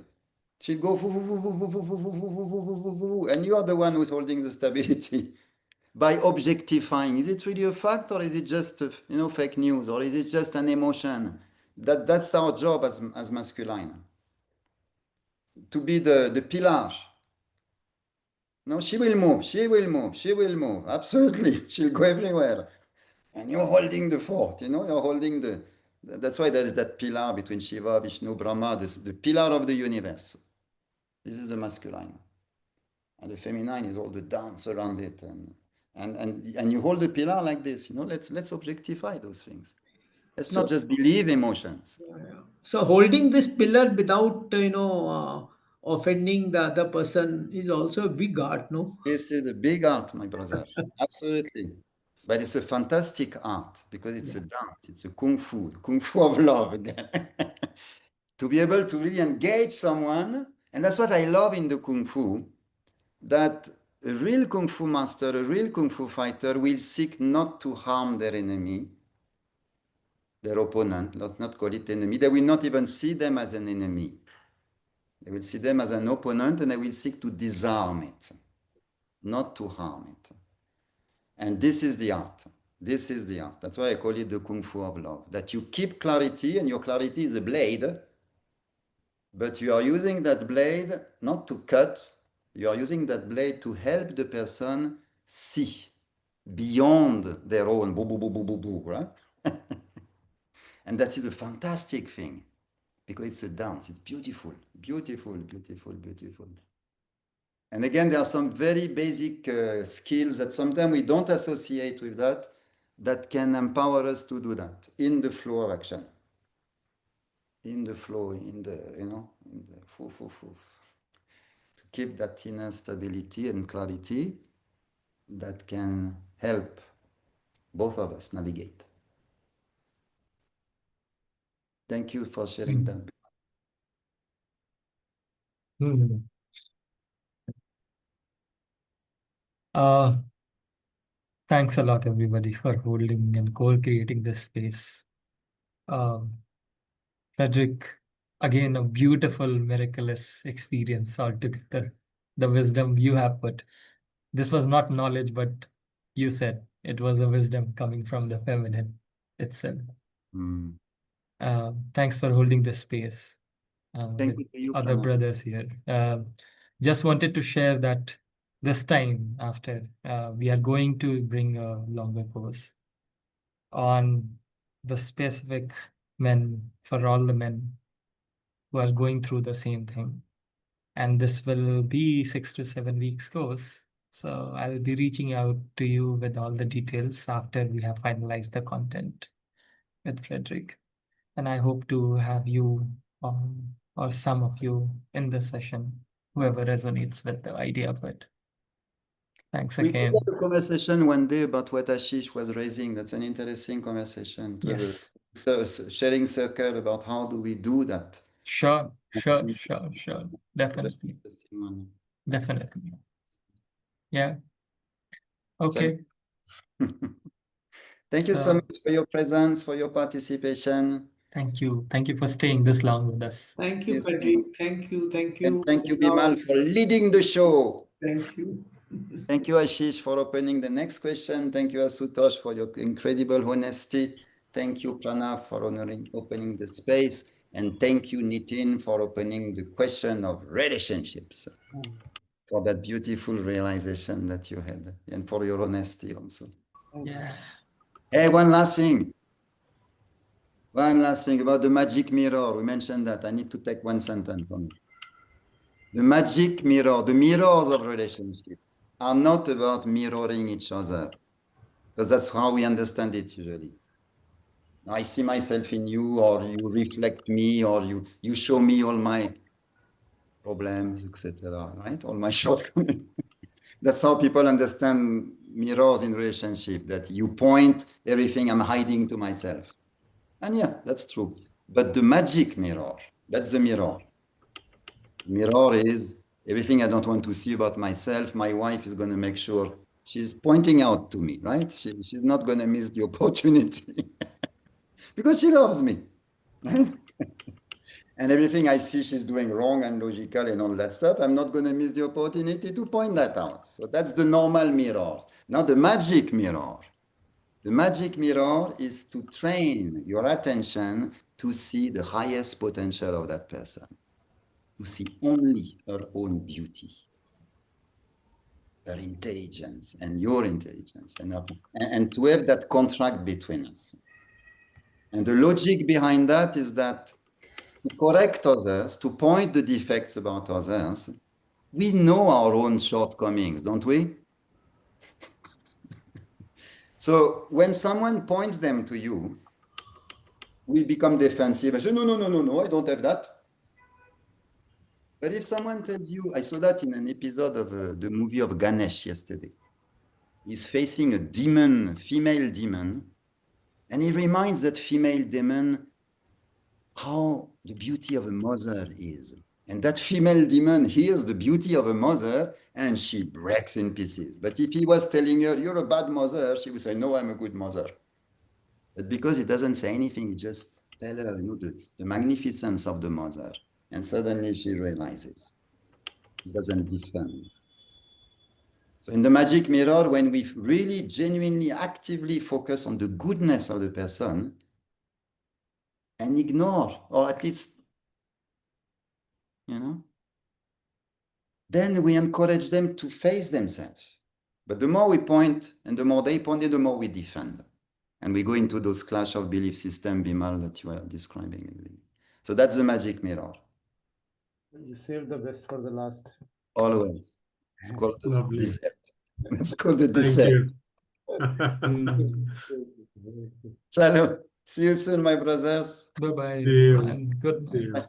She'll go, "Voo, voo, voo, voo, voo, voo, voo, voo, voo, voo, voo, voo, voo," and you are the one who's holding the stability by objectifying. Is it really a fact, or is it just fake news, or is it just an emotion? That's our job as masculine, to be the pillar. No, she will move, she will move, she will move. Absolutely, she'll go everywhere. And you're holding the fort, you're holding That's why there is that pillar between Shiva, Vishnu, Brahma, the pillar of the universe. This is the masculine. And the feminine is all the dance around it. And you hold the pillar like this, let's objectify those things. Let's not just believe emotions. So holding this pillar without, offending the other person is also a big art, no? This is a big art, my brother. Absolutely. But it's a fantastic art because it's a dance. It's a kung fu of love again. To be able to really engage someone. And that's what I love in the kung fu, that a real kung fu master, a real kung fu fighter will seek not to harm their enemy, their opponent. Let's not call it enemy. They will not even see them as an enemy. They will see them as an opponent and they will seek to disarm it, not to harm it. And this is the art. This is the art. That's why I call it the kung fu of love. That you keep clarity, and your clarity is a blade, but you are using that blade not to cut, you are using that blade to help the person see beyond their own boo, boo, boo, boo, boo, boo, right? And that is a fantastic thing because it's a dance. It's beautiful, beautiful, beautiful, beautiful. And again, there are some very basic skills that sometimes we don't associate with that can empower us to do that in the flow of action. In the flow, in the to keep that inner stability and clarity that can help both of us navigate. Thank you for sharing that. Thanks a lot, everybody, for holding and co-creating this space. Frederic, again, a beautiful, miraculous experience altogether. The wisdom you have put. This was not knowledge, but you said it was a wisdom coming from the feminine itself. Thanks for holding this space Thank with you, other Pranav. brothers here. Just wanted to share that this time after, we are going to bring a longer course on the specific men, for all the men who are going through the same thing. And this will be 6 to 7 weeks course. So I'll be reaching out to you with all the details after we have finalized the content with Frederic. And I hope to have you or some of you in the session, whoever resonates with the idea of it. Thanks We could again. have a conversation one day about what Ashish was raising. That's an interesting conversation. To Yes. have a sharing circle about how do we do that. Sure. That's Definitely. interesting one. Definitely. Yeah. Okay. Thank you so much for your presence, for your participation. Thank you. Thank you for staying this long with us. Thank you, Yes, Frederic. Thank you. Thank you. And thank you, Now, Bimal, for leading the show. thank you. Thank you, Ashish, for opening the next question. Thank you, Asutosh, for your incredible honesty. Thank you, Pranav, for opening the space. And thank you, Nitin, for opening the question of relationships, for that beautiful realization that you had, and for your honesty also. Yeah. Hey, one last thing. One last thing about the magic mirror. We mentioned that. I need to take one sentence on it. The magic mirror, the mirrors of relationship are not about mirroring each other, because that's how we understand it usually. I see myself in you, or you reflect me, or you show me all my problems, etc. Right? All my shortcomings. That's how people understand mirrors in relationship, that you point everything I'm hiding to myself. And yeah, that's true. But the magic mirror, that's the mirror. Mirror is everything I don't want to see about myself. My wife is going to make sure she's pointing out to me, right? She's not going to miss the opportunity because she loves me, right? And everything I see she's doing wrong and logical and all that stuff, I'm not going to miss the opportunity to point that out. So that's the normal mirror. Now the magic mirror. The magic mirror is to train your attention to see the highest potential of that person, to see only her own beauty, her intelligence and your intelligence, and to have that contract between us. And the logic behind that is that to correct others, to point the defects about others, we know our own shortcomings, don't we? So when someone points them to you, we become defensive and say, no, I don't have that. But if someone tells you, I saw that in an episode of the movie of Ganesh yesterday. He's facing a demon, female demon, and he reminds that female demon how the beauty of a mother is. And that female demon hears the beauty of a mother and she breaks in pieces. But if he was telling her, you're a bad mother, she would say, no, I'm a good mother. But because he doesn't say anything, he just tells her, the magnificence of the mother. And suddenly she realizes he doesn't defend. So in the magic mirror, when we really genuinely, actively focus on the goodness of the person and ignore, or at least, then we encourage them to face themselves. But the more we point and the more they point, the more we defend. And we go into those clash of belief system, Bimal, that you were describing. So that's the magic mirror. You saved the best for the last. Always. It's called the Lovely. dessert. It's called the Thank dessert. you. Chalo. See you soon, my brothers. Bye-bye. See you. And good See night. you.